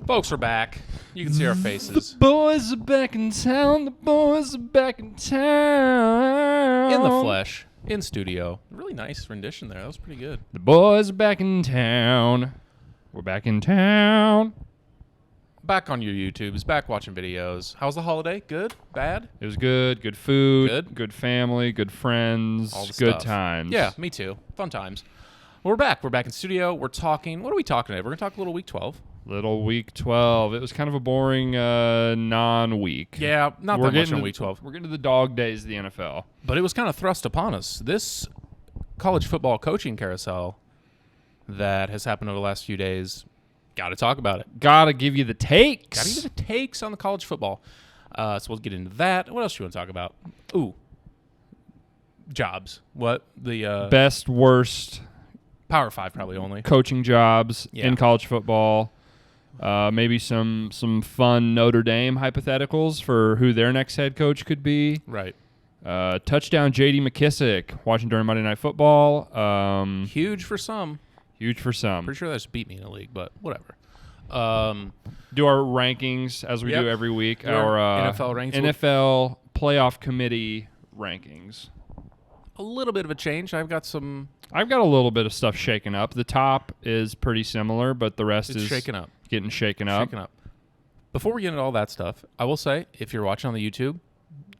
Folks are back. You can see our faces. The boys are back in town. The boys are back in town. In the flesh. In studio. Really nice rendition there. That was pretty good. The boys are back in town. We're back in town. Back on your YouTubes. Back watching videos. How was the holiday? Good? Bad? It was good. Good food. Good family. Good friends. All the good stuff. times. Yeah, me too. Fun times. We're back. We're back in studio. We're talking. What are we talking today? We're going to talk a little week 12. Little week 12. It was kind of a boring non-week. Yeah, not that much on week 12. We're getting to the dog days of the NFL. But it was kind of thrust upon us. This college football coaching carousel that has happened over the last few days, got to talk about it. Got to give you the takes. Got to give you the takes on the college football. So we'll get into that. What else do you want to talk about? Ooh. Jobs. What? The best, worst Power 5 probably only. coaching jobs in college football. Maybe some fun Notre Dame hypotheticals for who their next head coach could be. Right. Touchdown J.D. McKissick, watching during Monday Night Football. Huge for some. Huge for some. Pretty sure that's beat me in the league, but whatever. Do our rankings as we do every week. Our NFL rankings. NFL playoff committee rankings. A little bit of a change. I've got a little bit of stuff shaken up. The top is pretty similar, but the rest is shaken up. Getting shaken up. Before we get into all that stuff, I will say, if you're watching on the YouTube,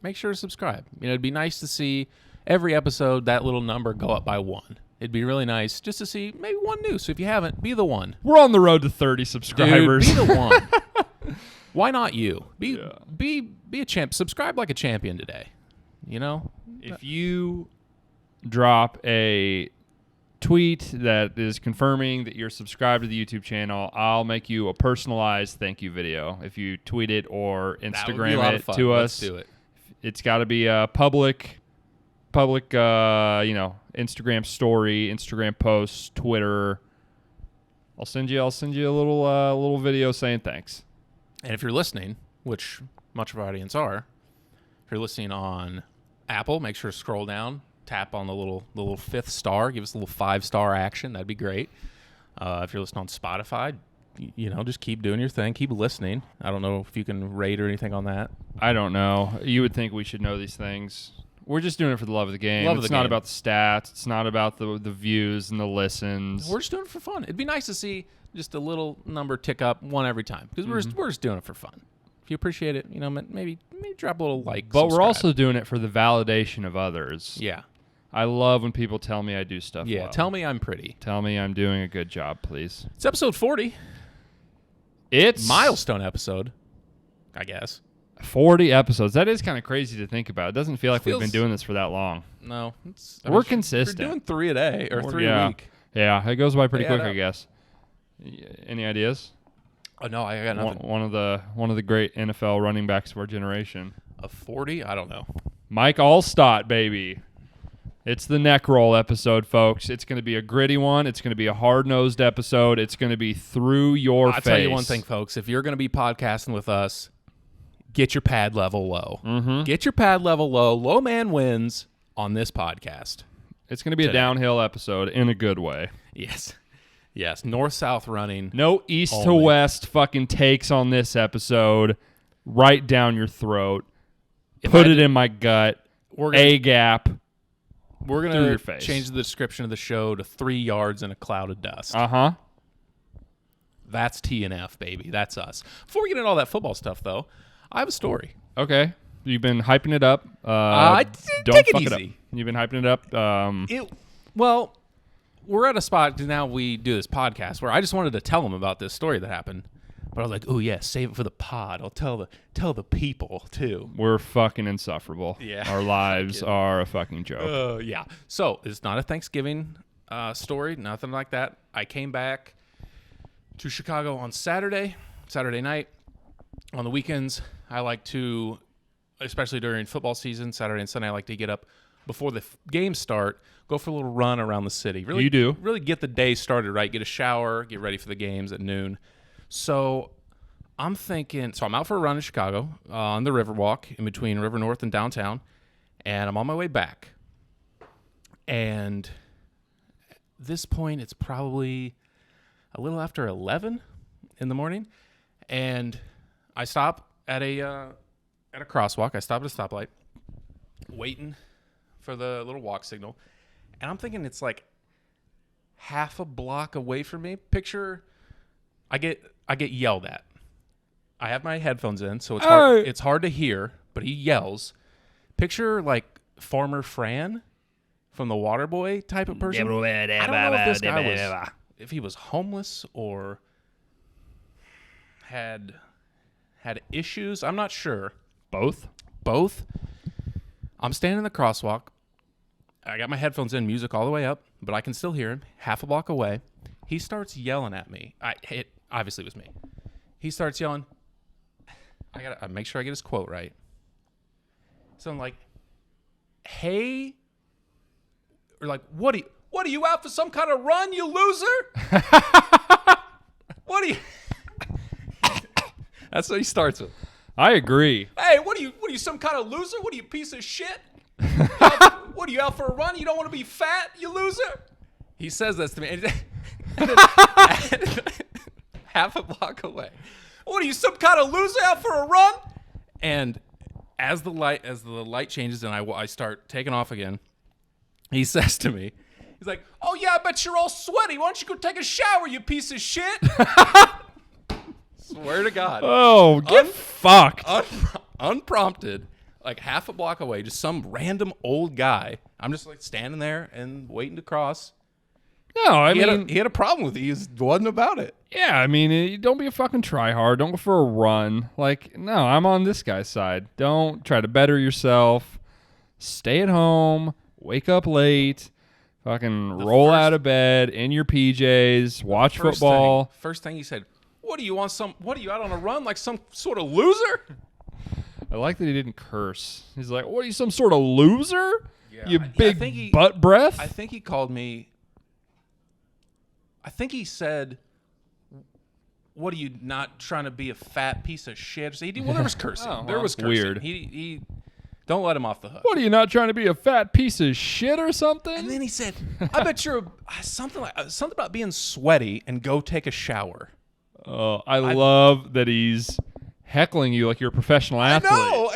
make sure to subscribe. It'd be nice to see every episode, that little number go up by 1. It'd be really nice just to see maybe one new. So if you haven't, be the one. We're on the road to 30 subscribers. Dude, be the one. Why not you? Be a champ. Subscribe like a champion today. You know? If you drop a tweet that is confirming that you're subscribed to the YouTube channel, I'll make you a personalized thank you video. If you tweet it or Instagram it to us, let's do it. It's got to be a public, Instagram story, Instagram post, Twitter. I'll send you a little video saying thanks. And if you're listening, which much of our audience are, if you're listening on Apple, make sure to scroll down. Tap on the little 5th star. Give us a little 5-star action. That'd be great. If you're listening on Spotify, just keep doing your thing. Keep listening. I don't know if you can rate or anything on that. I don't know. You would think we should know these things. We're just doing it for the love of the game. It's not about the stats. It's not about the views and the listens. We're just doing it for fun. It'd be nice to see just a little number tick up one every time because we're just doing it for fun. If you appreciate it, maybe drop a little like. But subscribe. We're also doing it for the validation of others. Yeah. I love when people tell me I do stuff well. Tell me I'm pretty. Tell me I'm doing a good job, please. It's episode 40. It's milestone episode, I guess. 40 episodes. That is kind of crazy to think about. It doesn't feel like we've been doing this for that long. No. We're consistent. We're doing 3 a day or 3 a week. Yeah, it goes by pretty quick, I guess. Any ideas? Oh, no, I got nothing. One of the great NFL running backs of our generation. A 40? I don't know. Mike Allstott, baby. It's the neck roll episode, folks. It's going to be a gritty one. It's going to be a hard-nosed episode. It's going to be through your face. I'll tell you one thing, folks. If you're going to be podcasting with us, get your pad level low. Mm-hmm. Get your pad level low. Low man wins on this podcast. It's going to be a downhill episode in a good way. Yes. North-south running. No east to west fucking takes on this episode. Right down your throat. Put it in my gut. A-gap. We're going to change the description of the show to 3 yards in a cloud of dust. Uh-huh. That's T&F, baby. That's us. Before we get into all that football stuff, though, I have a story. Okay. You've been hyping it up. Take it easy. You've been hyping it up. Well, we're at a spot now we do this podcast where I just wanted to tell them about this story that happened. But I was like, oh, yeah, save it for the pod. I'll tell the people, too. We're fucking insufferable. Yeah. Our lives are a fucking joke. Yeah. So it's not a Thanksgiving story, nothing like that. I came back to Chicago on Saturday night. On the weekends, I like to, especially during football season, Saturday and Sunday, I like to get up before the games start, go for a little run around the city. Really, you do. Really get the day started right, get a shower, get ready for the games at noon. So I'm out for a run in Chicago on the Riverwalk in between River North and downtown, and I'm on my way back. And at this point, it's probably a little after 11 in the morning, And I stop at a crosswalk. I stop at a stoplight, waiting for the little walk signal. And I'm thinking it's like half a block away from me. Picture, I get yelled at. I have my headphones in, so it's hard to hear, but he yells. Picture like Farmer Fran from the Waterboy type of person. I don't know if this guy was, if he was homeless or had issues. I'm not sure. Both. I'm standing in the crosswalk. I got my headphones in, music all the way up, but I can still hear him half a block away. He starts yelling at me. It obviously was me. He starts yelling. I gotta make sure I get his quote right. So I'm like, "Hey," or like, "What are you out for some kind of run, you loser?" What are you? That's what he starts with. I agree. Hey, what are you some kind of loser? What are you, piece of shit? What are you out for a run? You don't want to be fat, you loser? He says this to me. And then, half a block away. What are you, some kind of loser out for a run? And as the light changes and I start taking off again, he says to me, he's like, "Oh yeah, I bet you're all sweaty. Why don't you go take a shower, you piece of shit?" Swear to God. Oh, get fucked. Unprompted, like half a block away, just some random old guy. I'm just like standing there and waiting to cross. No, I mean, he had a problem with it. He just wasn't about it. Yeah, I mean, don't be a fucking tryhard. Don't go for a run. Like, no, I'm on this guy's side. Don't try to better yourself. Stay at home. Wake up late. Fucking roll out of bed in your PJs. Watch football. First thing he said, What are you out on a run like some sort of loser?" I like that he didn't curse. He's like, "What are you, some sort of loser? Yeah, You big butt breath?" I think he called me. I think he said, "What are you, not trying to be a fat piece of shit?" Well, there was cursing. There was cursing. Weird. He don't let him off the hook. What are you, not trying to be a fat piece of shit or something? And then he said, "I bet you're something about being sweaty and go take a shower." Oh, I love that he's heckling you like you're a professional athlete. I know.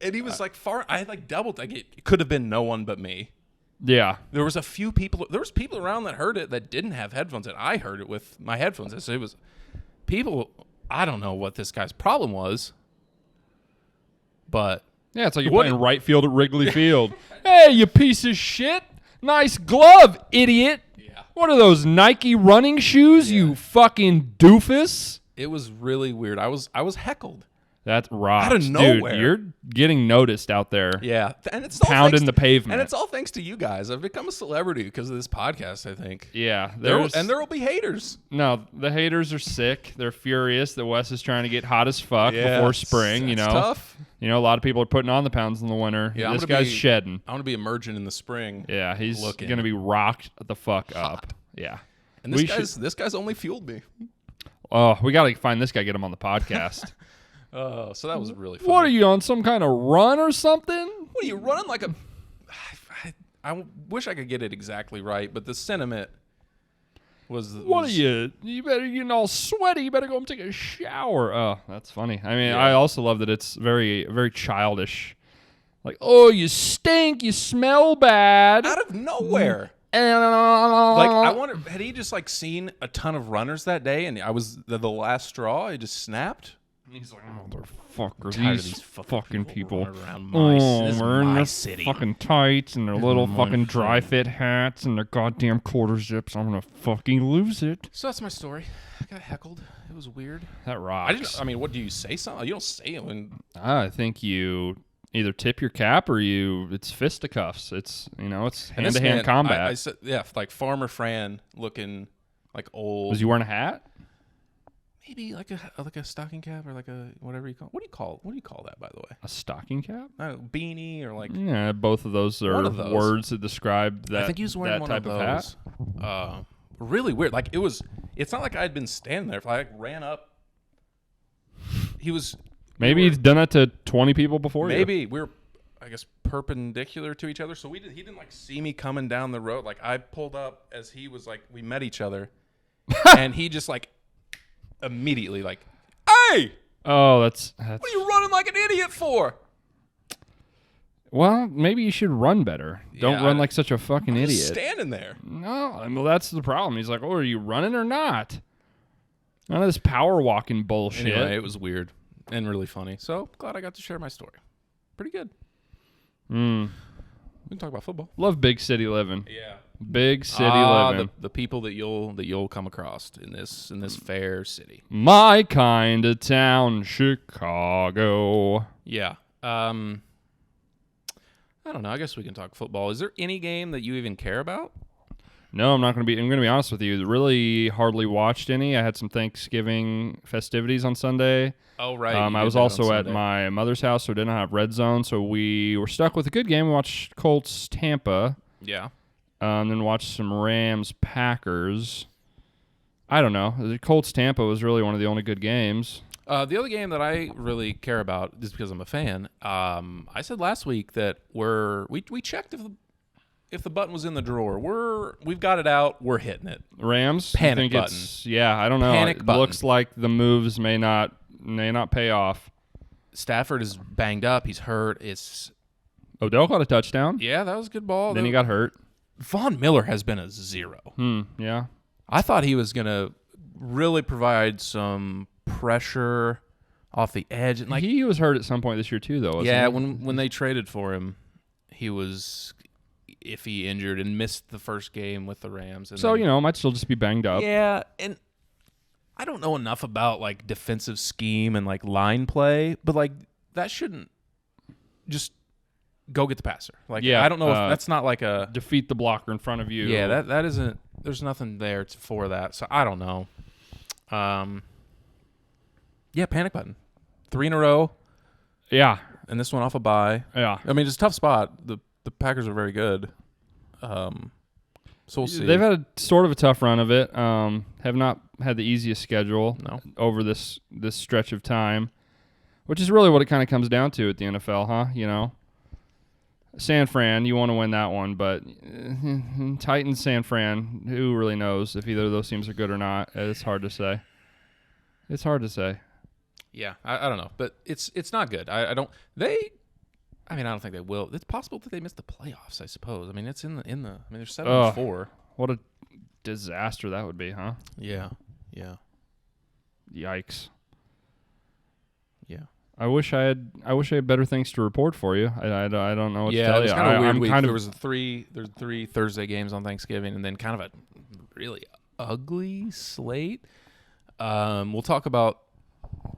And he was like far. I had like doubled. Like it could have been no one but me. Yeah. There was a few people. There was people around that heard it that didn't have headphones, and I heard it with my headphones. So it was people. I don't know what this guy's problem was, but yeah, it's like you're playing right field at Wrigley Field. Hey, you piece of shit! Nice glove, idiot! Yeah. What are those, Nike running shoes? Yeah. You fucking doofus! It was really weird. I was heckled. That rocks. Out of nowhere. Dude, you're getting noticed out there. Yeah. And it's pounding the pavement. And it's all thanks to you guys. I've become a celebrity because of this podcast, I think. Yeah. There will be haters. No, the haters are sick. They're furious that Wes is trying to get hot as fuck before spring. It's tough. You know, a lot of people are putting on the pounds in the winter. Yeah, this guy's shedding. I want to be emerging in the spring. Yeah, he's going to be rocked the fuck up. Yeah. And this guy's only fueled me. Oh, we got to find this guy, get him on the podcast. Oh, so that was really fun. What are you, on some kind of run or something? What are you running like a... I wish I could get it exactly right, but the sentiment was... What are you? You better get all sweaty. You better go and take a shower. Oh, that's funny. I mean, I also love that it's very, very childish. Like, oh, you stink. You smell bad. Out of nowhere. Like, I wonder, had he just like seen a ton of runners that day and I was the last straw? He just snapped? And he's like, motherfucker, these fucking people. Around we're in their city. fucking tights and their little fucking dry fit hats and their goddamn quarter zips. I'm gonna fucking lose it. So that's my story. I got heckled. It was weird. That rocks. I mean, what do you say? Something? You don't say it when... I think you either tip your cap or it's fisticuffs. It's it's hand-to-hand combat. I said, like Farmer Fran looking like old. Was he wearing a hat? Maybe like a stocking cap or like a whatever you call. What do you call that, by the way? A stocking cap? I don't know, beanie or like. Yeah, both of those are words that describe that. I think he was wearing one type of those. Hat. Really weird. Like it was. It's not like I had been standing there. If I ran up, he was. Maybe he's done it to 20 people before. Maybe we were, I guess, perpendicular to each other. So he didn't like see me coming down the road. Like I pulled up as he was like we met each other, and he just like. Immediately like, Hey, Oh, that's what are you running like an idiot for? well, maybe you should run better. Don't Yeah, run like such a fucking I'm idiot. just standing there. No, well, that's the problem. He's like, oh, are you running or not? None of this power walking bullshit. Anyway, it was weird and really funny. So glad I got to share my story. Pretty good. We can talk about football. Love big city living. Yeah. Big city living. The people that you'll come across in this fair city. My kind of town, Chicago. Yeah. I don't know. I guess we can talk football. Is there any game that you even care about? No, I'm going to be honest with you. Really hardly watched any. I had some Thanksgiving festivities on Sunday. Oh, right. I was also at my mother's house, so didn't have Red Zone. So we were stuck with a good game. We watched Colts Tampa. Yeah. Then watched some Rams Packers. I don't know. The Colts Tampa was really one of the only good games. The other game that I really care about, just because I'm a fan, I said last week that we checked if the button was in the drawer. We've got it out. We're hitting it. Rams Panic button. Yeah, I don't know. Panic it button. Looks like the moves may not pay off. Stafford is banged up. He's hurt. Odell got a touchdown. Yeah, that was a good ball. Then he got hurt. Von Miller has been a zero. Yeah. I thought he was going to really provide some pressure off the edge. And He was hurt at some point this year too, though. Wasn't yeah, he? when they traded for him, he was iffy, injured, and missed the first game with the Rams. And So, then, might still just be banged up. yeah, and I don't know enough about like defensive scheme and like line play, but like that shouldn't just go get the passer. Like, Yeah, I don't know if that's not like a defeat the blocker in front of you. yeah, that isn't. There's nothing there for that. So I don't know. Yeah, panic button. 3 in a row, Yeah. and this one off a bye. Yeah. I mean, it's a tough spot. The Packers are very good. So we'll see. They've had a sort of a tough run of it. Have not had the easiest schedule over this stretch of time, which is really what it kind of comes down to at the NFL, huh? San Fran, you want to win that one, but Titans, San Fran, who really knows if either of those teams are good or not? It's hard to say. Yeah, I don't know, but it's not good. I don't think they will. It's possible that they miss the playoffs, I suppose. I mean, it's in the. they're 7-4. What a disaster that would be, huh? Yeah. Yikes. Yeah. I wish I had better things to report for you. I don't know what to Yeah, tell it was you. kind of a weird week. There was three Thursday games on Thanksgiving, and then kind of a really ugly slate. We'll talk about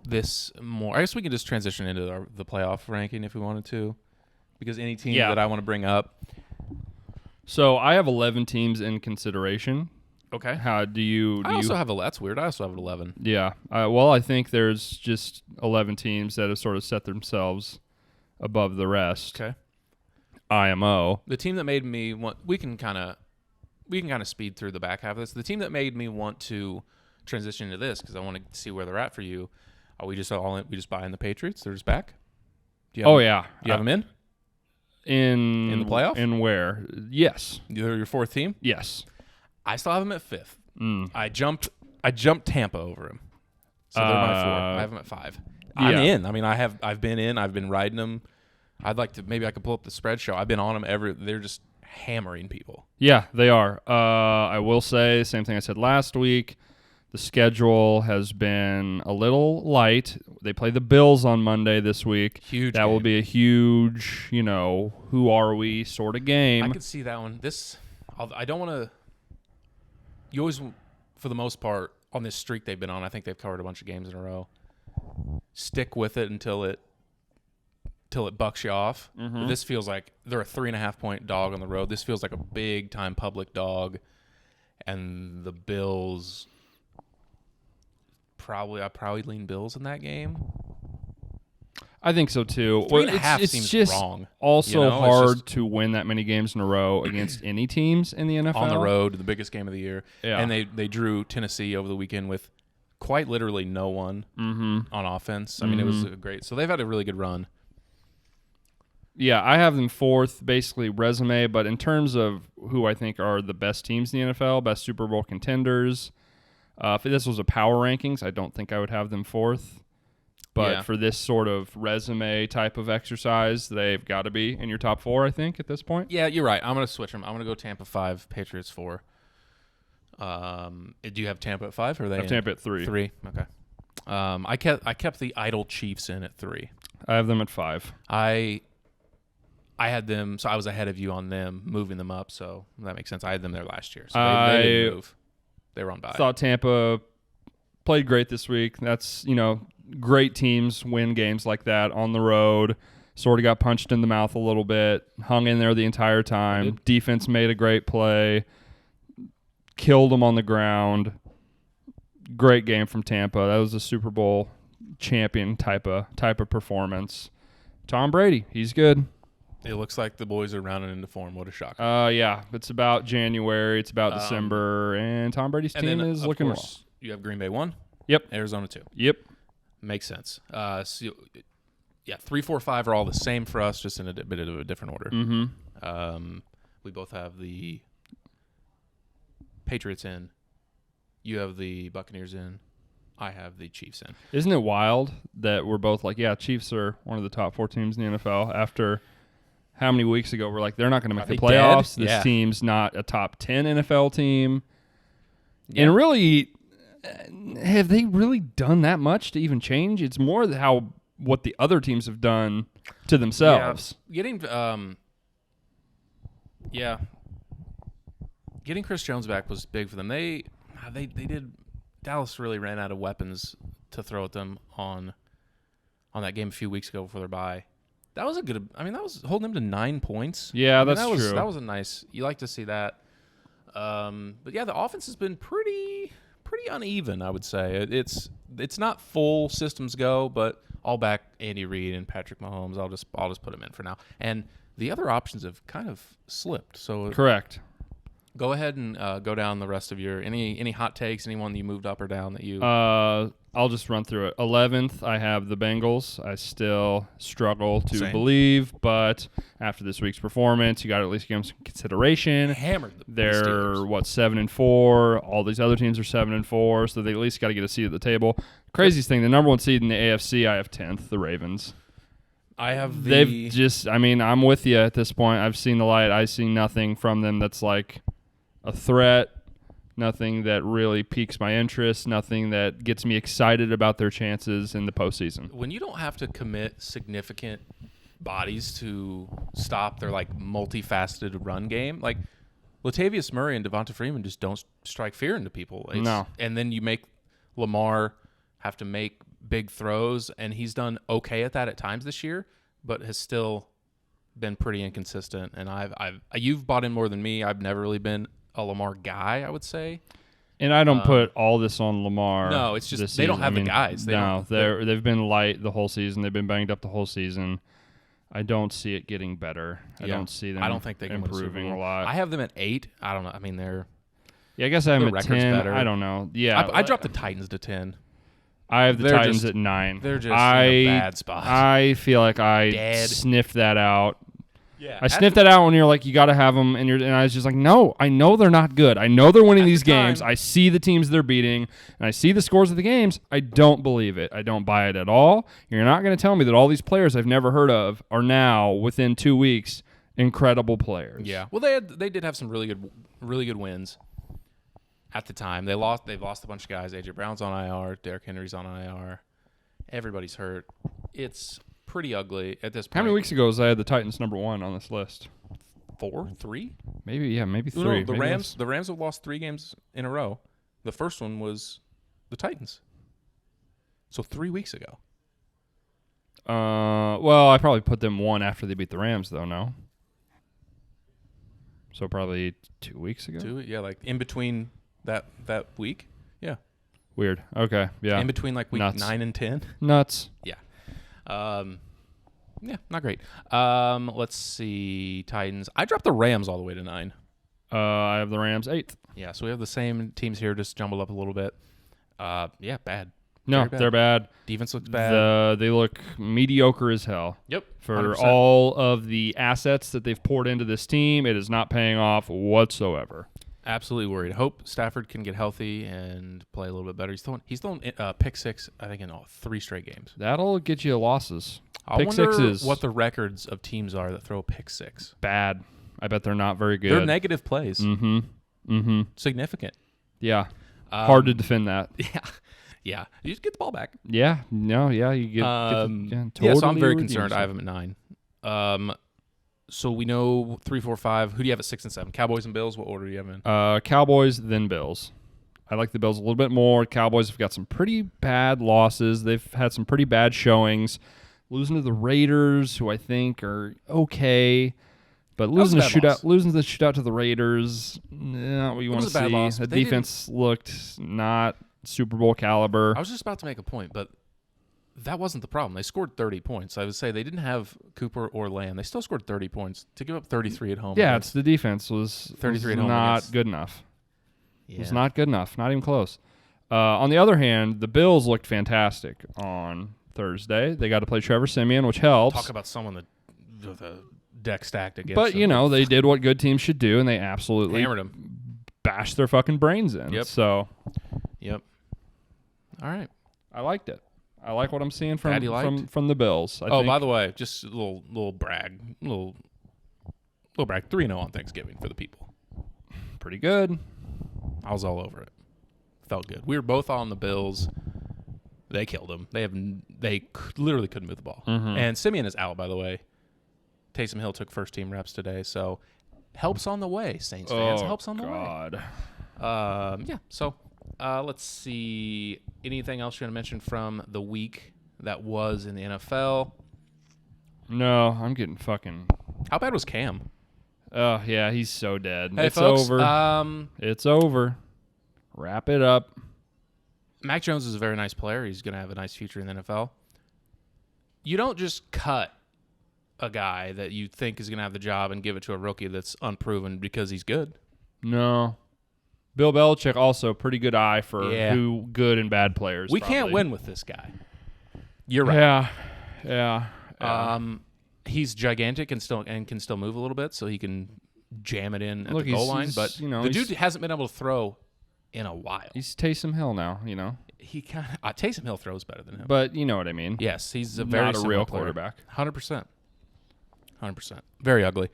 this more. I guess we can just transition into the playoff ranking if we wanted to, because any team that I want to bring up. So I have 11 teams in consideration. Okay. How do you? That's weird. I also have 11. Yeah. Well, I think there's just 11 teams that have sort of set themselves above the rest. Okay. IMO. The team that made me want. We can kind of speed through the back half of this. The team that made me want to transition into this because I want to see where they're at for you. Are we just buying the Patriots? They're just back. Yeah. Do you have them in? In the playoff? In where? Yes. They're your fourth team? Yes. I still have them at 5th. I jumped Tampa over him. So they're my 4. I have them at 5. I'm in. I mean, I've been in. I've been riding them. I'd like to, maybe I could pull up the spread show. I've been on them they're just hammering people. Yeah, they are. I will say, same thing I said last week. The schedule has been a little light. They play the Bills on Monday this week. Huge That game. will be a huge, who are we sort of game. I could see that one. I don't want to. You always, for the most part, on this streak they've been on, I think they've covered a bunch of games in a row. Stick with it until it bucks you off. Mm-hmm. But this feels like they're a 3.5-point dog on the road. This feels like a big time public dog, and the Bills. I probably lean Bills in that game. I think so too. 3.5 it's seems just wrong. Also It's hard just to win that many games in a row against any teams in the NFL. on the road, the biggest game of the year. Yeah. And they drew Tennessee over the weekend with quite literally no one on offense. I mean, it was great. So they've had a really good run. Yeah, I have them 4th, basically resume, but in terms of who I think are the best teams in the NFL, best Super Bowl contenders, if this was a power rankings, I don't think I would have them 4th. but Yeah. for this sort of resume type of exercise, they've got to be in your top 4, I think, at this point. Yeah, you're right. I'm going to switch them. I'm going to go Tampa 5, Patriots 4. Do you have Tampa at 5? Or are they I have in? Tampa at 3. 3. Okay. I kept the idle Chiefs in at 3. I have them at 5. I had them, so I was ahead of you on them, moving them up. So that makes sense. I had them there last year, so they didn't move. They were on bye. Thought Tampa played great this week. That's, great teams win games like that on the road. Sort of got punched in the mouth a little bit, hung in there the entire time. Defense made a great play, killed them on the ground. Great game from Tampa. That was a Super Bowl champion type of performance. Tom Brady, he's good. It looks like the boys are rounding into form. What a shock. Yeah, it's about January. It's about December, and Tom Brady's team is looking well. You have Green Bay 1. Yep. Arizona 2. Yep. Makes sense. 3, 4, 5 are all the same for us, just in a bit of a different order. Mm-hmm. We both have the Patriots in. You have the Buccaneers in. I have the Chiefs in. Isn't it wild that we're both like, yeah, Chiefs are one of the top 4 teams in the NFL after how many weeks ago we're like, they're not going to make the playoffs. This team's not a top 10 NFL team. Yeah. And really, have they really done that much to even change? It's more what the other teams have done to themselves. Yeah. Getting Chris Jones back was big for them. They did. Dallas really ran out of weapons to throw at them on that game a few weeks ago before their bye. That was that was holding them to 9 points. Yeah, that's true. That was a nice. You like to see that. But yeah, the offense has been pretty uneven, I would say. It's not full systems go, but I'll back Andy Reid and Patrick Mahomes. I'll just put them in for now. And the other options have kind of slipped. So correct. Go ahead and go down the rest of your any hot takes, anyone that you moved up or down that you. I'll just run through it. 11th, I have the Bengals. I still struggle to believe, but after this week's performance, you got to at least give them some consideration. Hammered They're 7-4. All these other teams are 7-4, so they at least got to get a seat at the table. Craziest thing, the number 1 seed in the AFC, I have 10th, the Ravens. I have They've just, I'm with you at this point. I've seen the light. I see nothing from them that's like a threat. Nothing that really piques my interest. Nothing that gets me excited about their chances in the postseason. When you don't have to commit significant bodies to stop their multifaceted run game, like Latavius Murray and Devonta Freeman just don't strike fear into people. No. And then you make Lamar have to make big throws, and he's done okay at that at times this year, but has still been pretty inconsistent. And you've bought in more than me. I've never really been a Lamar guy, I would say. And I don't put all this on Lamar. No, it's just they don't have the guys. They've been light the whole season. They've been banged up the whole season. I don't see it getting better. I don't see them. I don't think they can improving a lot. I have them at 8. I don't know. They're. Yeah, I guess I have them at 10. Better. I don't know. Yeah, I dropped the Titans to 10. I have the Titans at 9. They're just in a bad spot. I feel like I sniffed that out. Yeah, I sniffed that out when you're like, you got to have them, and I was just like, no, I know they're not good. I know they're winning these games. I see the teams they're beating, and I see the scores of the games. I don't believe it. I don't buy it at all. You're not going to tell me that all these players I've never heard of are now, within 2 weeks, incredible players. Yeah. Well, they did have some really good wins at the time. They've lost a bunch of guys. AJ Brown's on IR. Derrick Henry's on IR. Everybody's hurt. It's pretty ugly at this point. How many weeks ago was I had the Titans number 1 on this list? 4? 3? Maybe 3. No, the Rams have lost 3 games in a row. The first one was the Titans. So 3 weeks ago. Well, I probably put them 1 after they beat the Rams, though. No. So probably 2 weeks ago. 2, yeah, like in between that week. Yeah. Weird. Okay. Yeah. In between week 9 and 10. Nuts. Yeah. Yeah, not great. Let's see. Titans. I dropped the Rams all the way to 9. I have the Rams 8th. Yeah, so we have the same teams here, just jumbled up a little bit. Yeah, bad. No, bad. They're bad. Defense looks bad. They look mediocre as hell. Yep. For 100%. all of the assets that they've poured into this team, it is not paying off whatsoever. Absolutely worried. Hope Stafford can get healthy and play a little bit better. He's thrown pick six, I think, in 3 straight games. That'll get you losses. I Pick wonder sixes. what the records of teams are that throw pick six. Bad. I bet they're not very good. They're negative plays. Mm-hmm. Significant. Yeah. Hard to defend that. Yeah. Yeah. You just get the ball back. Yeah. No, yeah. You get totally so I'm very concerned. I have him at 9. So we know 3, 4, 5. Who do you have at 6 and 7? Cowboys and Bills. What order do you have in? Cowboys, then Bills. I like the Bills a little bit more. Cowboys have got some pretty bad losses. They've had some pretty bad showings. Losing to the Raiders, who I think are okay. But losing the shootout to the Raiders, not what you want to see. Loss, the defense looked not Super Bowl caliber. I was just about to make a point, but that wasn't the problem. They scored 30 points. I would say they didn't have Cooper or Lamb. They still scored 30 points to give up 33 at home. Yeah, it's the defense was 33 at home. Not good enough. Yeah. It was not good enough. Not even close. On the other hand, the Bills looked fantastic on Thursday. They got to play Trevor Siemian, which helps. Talk about someone that the deck stacked against. But them. they did what good teams should do, and they absolutely hammered them, bashed their fucking brains in. Yep. So, yep. All right. I liked it. I like what I'm seeing from the Bills. By the way, just a little brag, little brag. 3-0 on Thanksgiving for the people. Pretty good. I was all over it. Felt good. We were both on the Bills. They killed them. They literally couldn't move the ball. Mm-hmm. And Simeon is out, by the way. Taysom Hill took first team reps today, so helps on the way, Saints fans. Helps on the way. Yeah. So let's see. Anything else you're gonna mention from the week that was in the NFL? No, I'm getting fucking. How bad was Cam? Oh yeah, he's so dead. Hey, it's folks, over. It's over. Wrap it up. Mac Jones is a very nice player. He's going to have a nice future in the NFL. You don't just cut a guy that you think is going to have the job and give it to a rookie that's unproven because he's good. No. Bill Belichick also pretty good eye for who good and bad players. We can't win with this guy. You're right. Yeah. He's gigantic and can still move a little bit, so he can jam it in at the goal line. But the dude hasn't been able to throw in a while. He's Taysom Hill now, He kind of Taysom Hill throws better than him. But you know what I mean. Yes, he's not a real quarterback. 100%. Very ugly.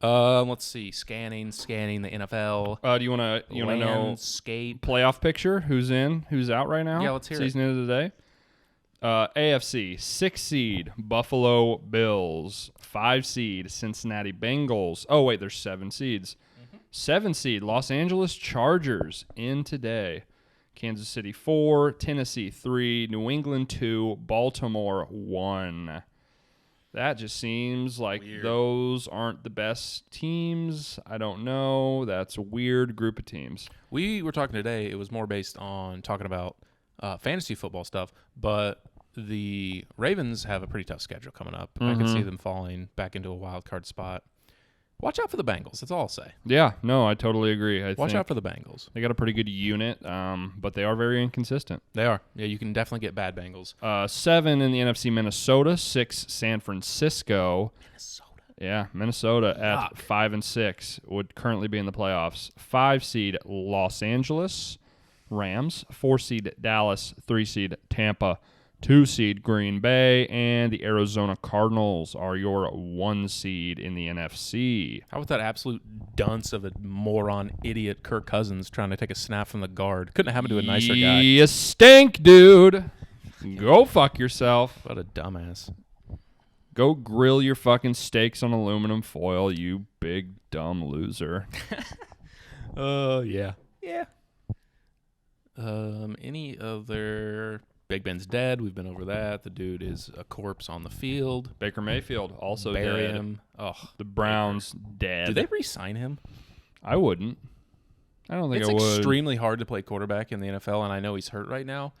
Let's see. Scanning the NFL. Do you want to know landscape playoff picture? Who's in? Who's out right now? Yeah, let's hear Season end of the day. AFC 6 seed Buffalo Bills, 5 seed Cincinnati Bengals. Oh wait, there's 7 seeds. 7 seed Los Angeles Chargers in today. Kansas City 4, Tennessee 3, New England 2, Baltimore 1. That just seems like weird. Those aren't the best teams. I don't know. That's a weird group of teams. We were talking today. It was more based on talking about fantasy football stuff, but the Ravens have a pretty tough schedule coming up. I can see them falling back into a wild card spot. Watch out for the Bengals. That's all I'll say. Yeah, no, I totally agree. Watch out for the Bengals. They got a pretty good unit, but they are very inconsistent. They are. Yeah, you can definitely get bad Bengals. 7 in the NFC, Minnesota. 6, San Francisco. Yeah, Minnesota at 5 and 6 would currently be in the playoffs. 5 seed Los Angeles Rams. 4 seed Dallas. 3 seed Tampa. 2 seed Green Bay, and the Arizona Cardinals are your 1 seed in the NFC. How about that absolute dunce of a moron idiot Kirk Cousins trying to take a snap from the guard? Couldn't have happened to a nicer guy. You stink, dude. Go fuck yourself. What a dumbass. Go grill your fucking steaks on aluminum foil, you big dumb loser. Yeah. Yeah. Any other... Big Ben's dead. We've been over that. The dude is a corpse on the field. Baker Mayfield also Bury dead. him. Oh, the Browns dead. Did they re-sign him? I wouldn't. I don't think I would. It's extremely hard to play quarterback in the NFL, and I know he's hurt right now.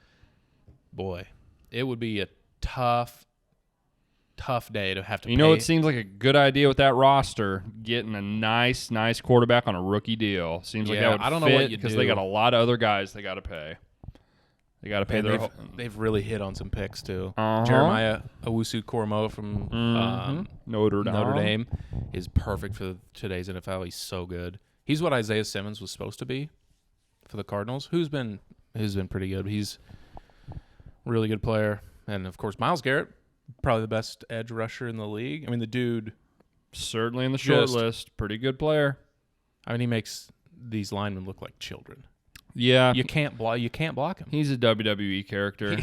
Boy, it would be a tough day to have to pay. You know, it seems like a good idea with that roster, getting a nice quarterback on a rookie deal. Seems like that would I don't fit know what you because do. they got a lot of other guys they got to pay. They got to pay their. They've really hit on some picks too. Jeremiah Owusu-Koramoah from Notre Dame is perfect for today's NFL. He's so good. He's what Isaiah Simmons was supposed to be for the Cardinals, who's been pretty good. He's a really good player. And, of course, Myles Garrett, probably the best edge rusher in the league. I mean, the dude... Certainly in the short list. Pretty good player. I mean, he makes these linemen look like children. Yeah. You can't block him. He's a WWE character.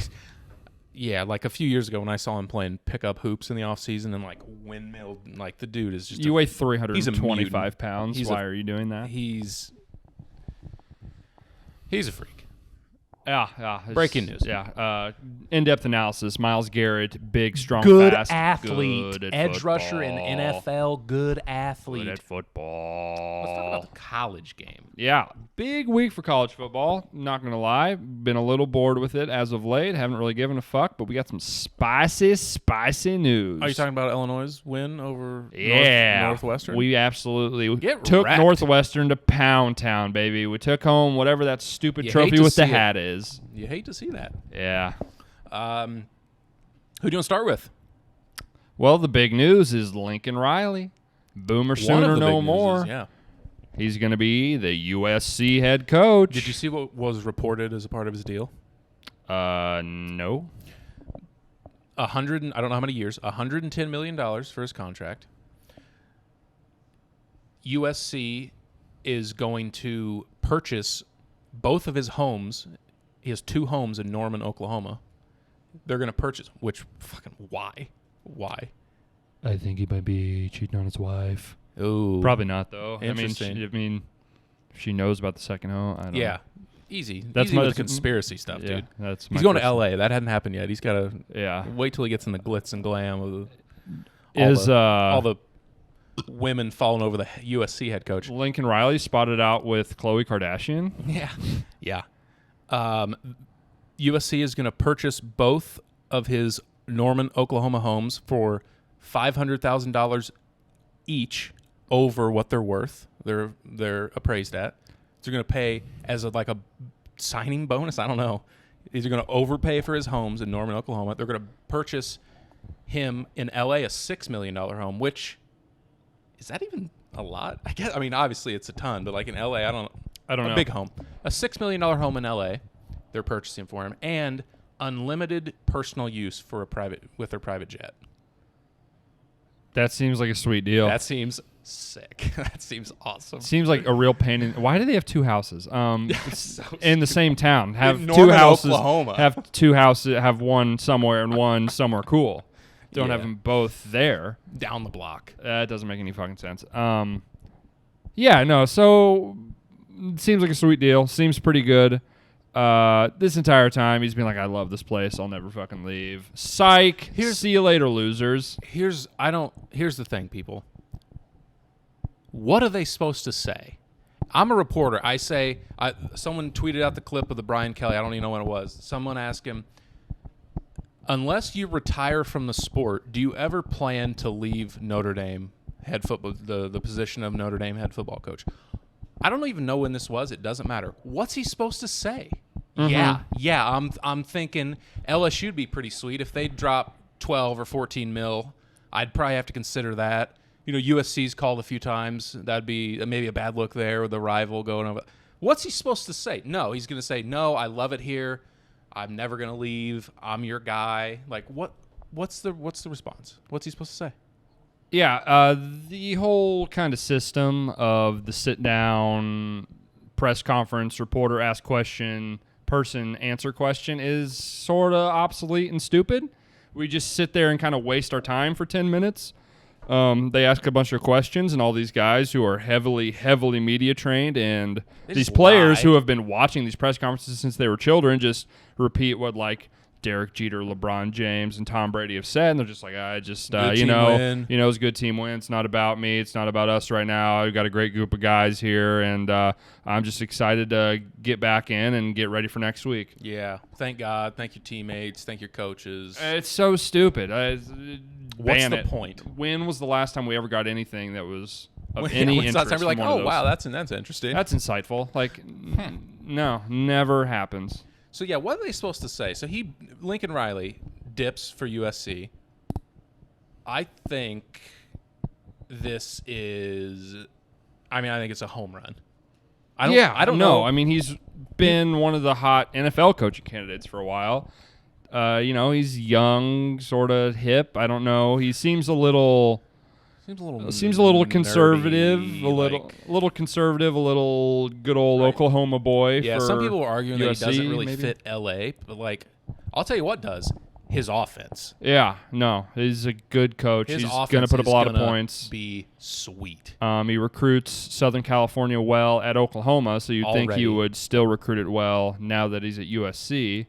Yeah, like a few years ago when I saw him playing pickup hoops in the offseason and like windmill, like the dude is just. You weigh 325 pounds. Why are you doing that? He's a freak. Yeah. Breaking news. Yeah. In-depth analysis. Myles Garrett, big, strong, good fast. Athlete. Good at edge football. rusher in NFL. Good athlete. Good at football. Let's talk about the college game. Yeah. Big week for college football. Not going to lie. Been a little bored with it as of late. Haven't really given a fuck, but we got some spicy news. Are you talking about Illinois' win over Northwestern? We absolutely Get took wrecked. Northwestern to Pound Town, baby. We took home whatever that stupid You trophy hate to with the see it. hat is. You hate to see that. Yeah. Who do you want to start with? Well, the big news is Lincoln Riley. Boomer sooner, no more. Yeah. He's going to be the USC head coach. Did you see what was reported as a part of his deal? No. I don't know how many years. $110 million for his contract. USC is going to purchase both of his homes. He has 2 homes in Norman, Oklahoma. They're going to purchase, which fucking why? Why? I think he might be cheating on his wife. Ooh. Probably not, though. Interesting. I mean, if she knows about the second home, I don't know. Easy. That's Easy my with the conspiracy stuff, yeah, dude. That's He's going to L.A. That hadn't happened yet. He's got to wait till he gets in the glitz and glam of all the women falling over the USC head coach. Lincoln Riley spotted out with Khloe Kardashian. Yeah. USC is going to purchase both of his Norman, Oklahoma homes for $500,000 each over what they're worth. They're appraised at. So they're going to pay as a signing bonus. I don't know. These are going to overpay for his homes in Norman, Oklahoma. They're going to purchase him in L.A. a $6 million home, which is that even a lot? I guess. I mean, obviously it's a ton, but like in L.A., I don't know. A big home, a $6 million home in L.A. They're purchasing for him, and unlimited personal use for with their private jet. That seems like a sweet deal. That seems sick. That seems awesome. Seems like a real pain in. Why do they have 2 houses? So in the same town. Have in 2 Norman, houses. Oklahoma. Have 2 houses. Have one somewhere and one somewhere cool. Don't have them both there. Down the block. That doesn't make any fucking sense. Yeah, no. So it seems like a sweet deal. Seems pretty good. This entire time he's been like, I love this place. I'll never fucking leave. Psych. See you later, losers. Here's the thing, people. What are they supposed to say? I'm a reporter. I say, someone tweeted out the clip of the Brian Kelly. I don't even know when it was. Someone asked him, unless you retire from the sport, do you ever plan to leave Notre Dame head football, the position of Notre Dame head football coach? I don't even know when this was. It doesn't matter. What's he supposed to say? Mm-hmm. Yeah. I'm thinking LSU would be pretty sweet if they drop 12 or 14 mil. I'd probably have to consider that. You know, USC's called a few times. That'd be maybe a bad look there with the rival going over. What's he supposed to say? No, he's going to say, no, I love it here. I'm never going to leave. I'm your guy. Like, what's the response? What's he supposed to say? Yeah, the whole kind of system of the sit-down press conference, reporter ask question, person answer question is sort of obsolete and stupid. We just sit there and kind of waste our time for 10 minutes. They ask a bunch of questions, and all these guys who are heavily media trained and these players who have been watching these press conferences since they were children just repeat what, like, Derek Jeter, LeBron James, and Tom Brady have said, and they're just like, it's a good team win. It's not about me. It's not about us right now. I've got a great group of guys here, and I'm just excited to get back in and get ready for next week. Yeah. Thank God. Thank your teammates. Thank your coaches. It's so stupid. What's the point? When was the last time we ever got anything that was of any interest? Last time we're like, wow, that's interesting. That's insightful. Like, no, never happens. So, yeah, what are they supposed to say? So, Lincoln Riley dips for USC. I think this is I mean, I think it's a home run. I don't know. I mean, he's been one of the hot NFL coaching candidates for a while. He's young, sort of hip. I don't know. He seems a little conservative, nerdy, a little conservative, a little good old Oklahoma boy. Yeah, some people are arguing USC, that he doesn't really maybe fit LA, but like, I'll tell you what does. His offense. Yeah, no, he's a good coach. He's going to put up a lot of points. Be sweet. He recruits Southern California well at Oklahoma, so you'd think he would still recruit it well now that he's at USC.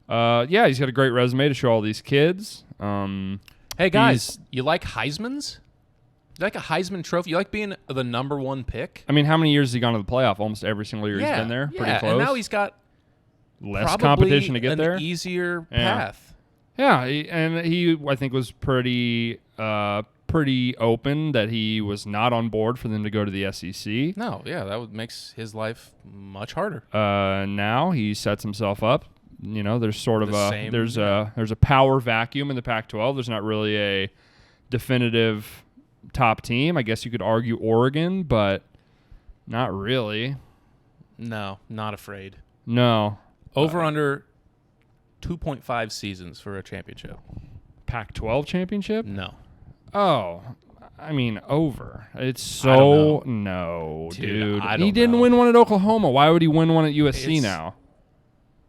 He's got a great resume to show all these kids. Hey guys, you like Heisman's? You like a Heisman Trophy? You like being the number 1 pick? I mean, how many years has he gone to the playoff? Almost every single year he's been there. Pretty close. And now he's got less competition to get there. Easier path. Yeah, he I think was pretty open that he was not on board for them to go to the SEC. No, that makes his life much harder. Now he sets himself up. There's sort of there's a power vacuum in the Pac-12. There's not really a definitive top team. I guess you could argue Oregon, but not really. No, not afraid. No. Over under 2.5 seasons for a championship. Pac-12 championship? No. Oh, I mean, over. It's so no, dude. He didn't win one at Oklahoma. Why would he win one at USC now?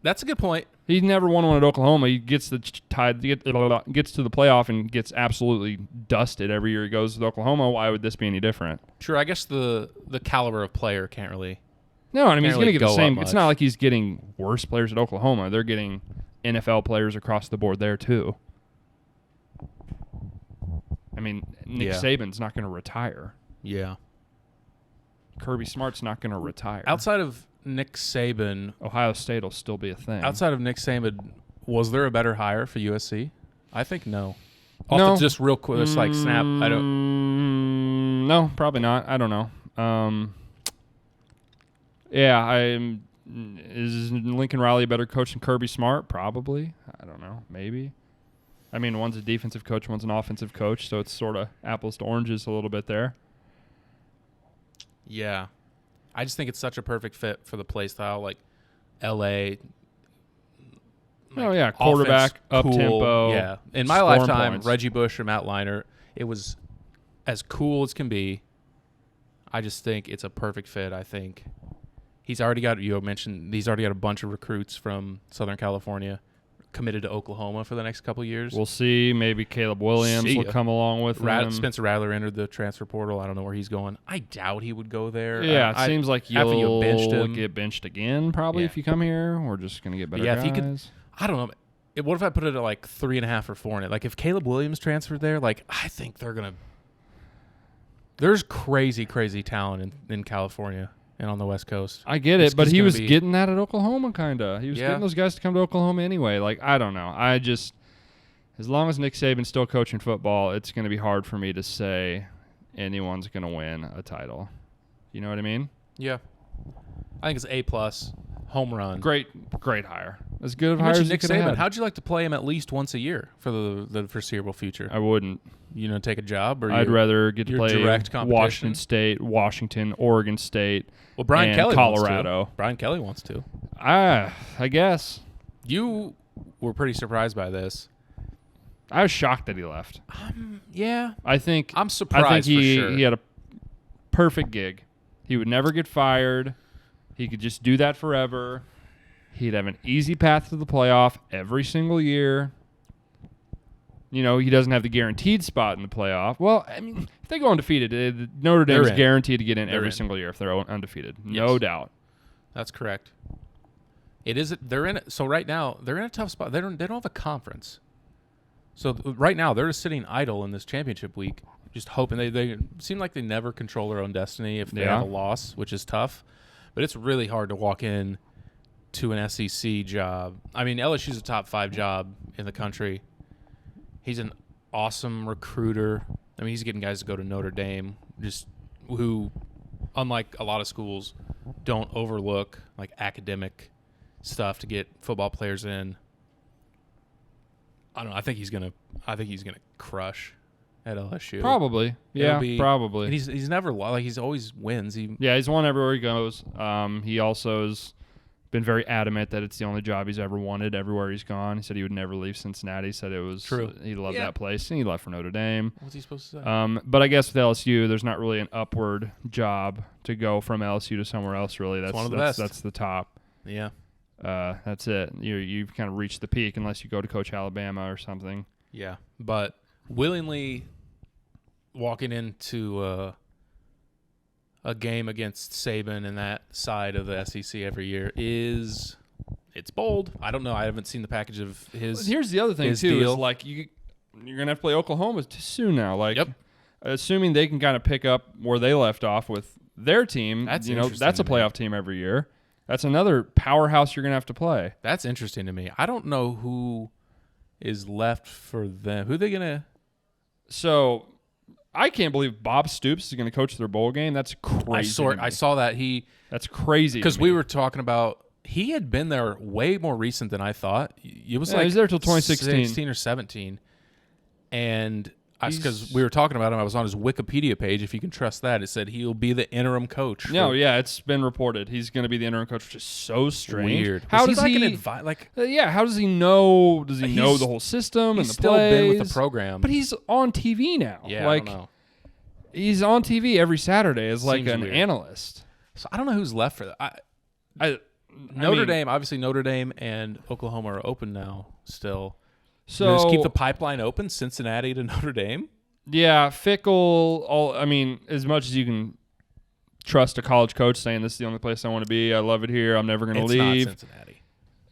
That's a good point. He never won one at Oklahoma. He gets gets to the playoff and gets absolutely dusted every year he goes to Oklahoma. Why would this be any different? Sure, I guess the caliber of player can't really. No, I mean he's going to get the same. It's not like he's getting worse players at Oklahoma. They're getting NFL players across the board there too. I mean, Nick Saban's not going to retire. Yeah. Kirby Smart's not going to retire. Outside of Nick Saban, Ohio State will still be a thing. Outside of Nick Saban, was there a better hire for USC? I think no. No. Just real quick, just like snap. I don't. No, probably not. I don't know. Is Lincoln Riley a better coach than Kirby Smart? Probably. I don't know. Maybe. I mean, one's a defensive coach, one's an offensive coach, so it's sort of apples to oranges a little bit there. Yeah. I just think it's such a perfect fit for the play style, like L.A. Quarterback, offense, up-tempo. Yeah. In my lifetime, points. Reggie Bush or Matt Leinart, it was as cool as can be. I just think it's a perfect fit, I think. He's already got, he's already got a bunch of recruits from Southern California committed to Oklahoma for the next couple of years. We'll see. Maybe Caleb Williams will come along with him. Spencer Rattler entered the transfer portal. I don't know where he's going. I doubt he would go there. Yeah, it seems like you'll get benched again probably if you come here. We're just going to get better guys. If he could, I don't know. What if I put it at like 3.5 or 4 in it? Like if Caleb Williams transferred there, like I think they're going to – there's crazy, crazy talent in California and on the West Coast. I get it, but he was getting that at Oklahoma kind of. He was getting those guys to come to Oklahoma anyway. Like, I don't know. I just – as long as Nick Saban's still coaching football, it's going to be hard for me to say anyone's going to win a title. You know what I mean? Yeah. I think it's A+, home run. Great hire. As good of a hire as Nick Saban. How'd you like to play him at least once a year for the foreseeable future? I wouldn't. Take a job? Or I'd rather get to play direct Washington State, Washington, Oregon State, well, Brian Kelly Colorado. Wants to. Brian Kelly wants to. I guess. You were pretty surprised by this. I was shocked that he left. Yeah. I'm surprised for sure. He had a perfect gig. He would never get fired. He could just do that forever. He'd have an easy path to the playoff every single year. He doesn't have the guaranteed spot in the playoff. Well, I mean, if they go undefeated, Notre Dame is guaranteed to get in every single year if they're undefeated. No doubt. That's correct. It is. They're in it. So right now they're in a tough spot. They don't have a conference. So right now they're just sitting idle in this championship week, just hoping they seem like they never control their own destiny if they have a loss, which is tough. But it's really hard to walk in to an SEC job. I mean, LSU's a top 5 job in the country. He's an awesome recruiter. I mean, he's getting guys to go to Notre Dame, just who, unlike a lot of schools, don't overlook like academic stuff to get football players in. I don't know. I think he's gonna crush at LSU. Probably. Yeah, probably. And he's never like he's always wins. He's won everywhere he goes. He also has been very adamant that it's the only job he's ever wanted everywhere he's gone. He said he would never leave Cincinnati. He said it was true. He loved that place, and he left for Notre Dame. What's he supposed to say? But I guess with LSU, there's not really an upward job to go from LSU to somewhere else. Really, that's one of the best. That's the top. Yeah. That's it. You've kind of reached the peak unless you go to coach Alabama or something. Yeah, but willingly walking into a game against Saban and that side of the SEC every year it's bold. I don't know. I haven't seen the package of his. Well, here's the other thing too. Deal. Is like you're gonna have to play Oklahoma too soon now. Like, yep. Assuming they can kind of pick up where they left off with their team. That's that's a playoff team every year. That's another powerhouse you're gonna have to play. That's interesting to me. I don't know who is left for them. Who are they gonna? So. I can't believe Bob Stoops is going to coach their bowl game. That's crazy. I saw that That's crazy because we were talking about he had been there way more recent than I thought. It was he was there till 2016, 16 or 17, and because we were talking about him, I was on his Wikipedia page. If you can trust that, it said he'll be the interim coach. No, it's been reported he's going to be the interim coach, which is so strange. Weird. How does he he? How does he know? Does he know the whole system and the still plays? Been with the program, but he's on TV now. Yeah, I don't know. He's on TV every Saturday as like an weird. Analyst. So I don't know who's left for that. Notre Dame, obviously Notre Dame and Oklahoma are open now still. So just keep the pipeline open, Cincinnati to Notre Dame. Yeah, fickle. As much as you can trust a college coach saying this is the only place I want to be. I love it here. I'm never going to leave. It's not Cincinnati.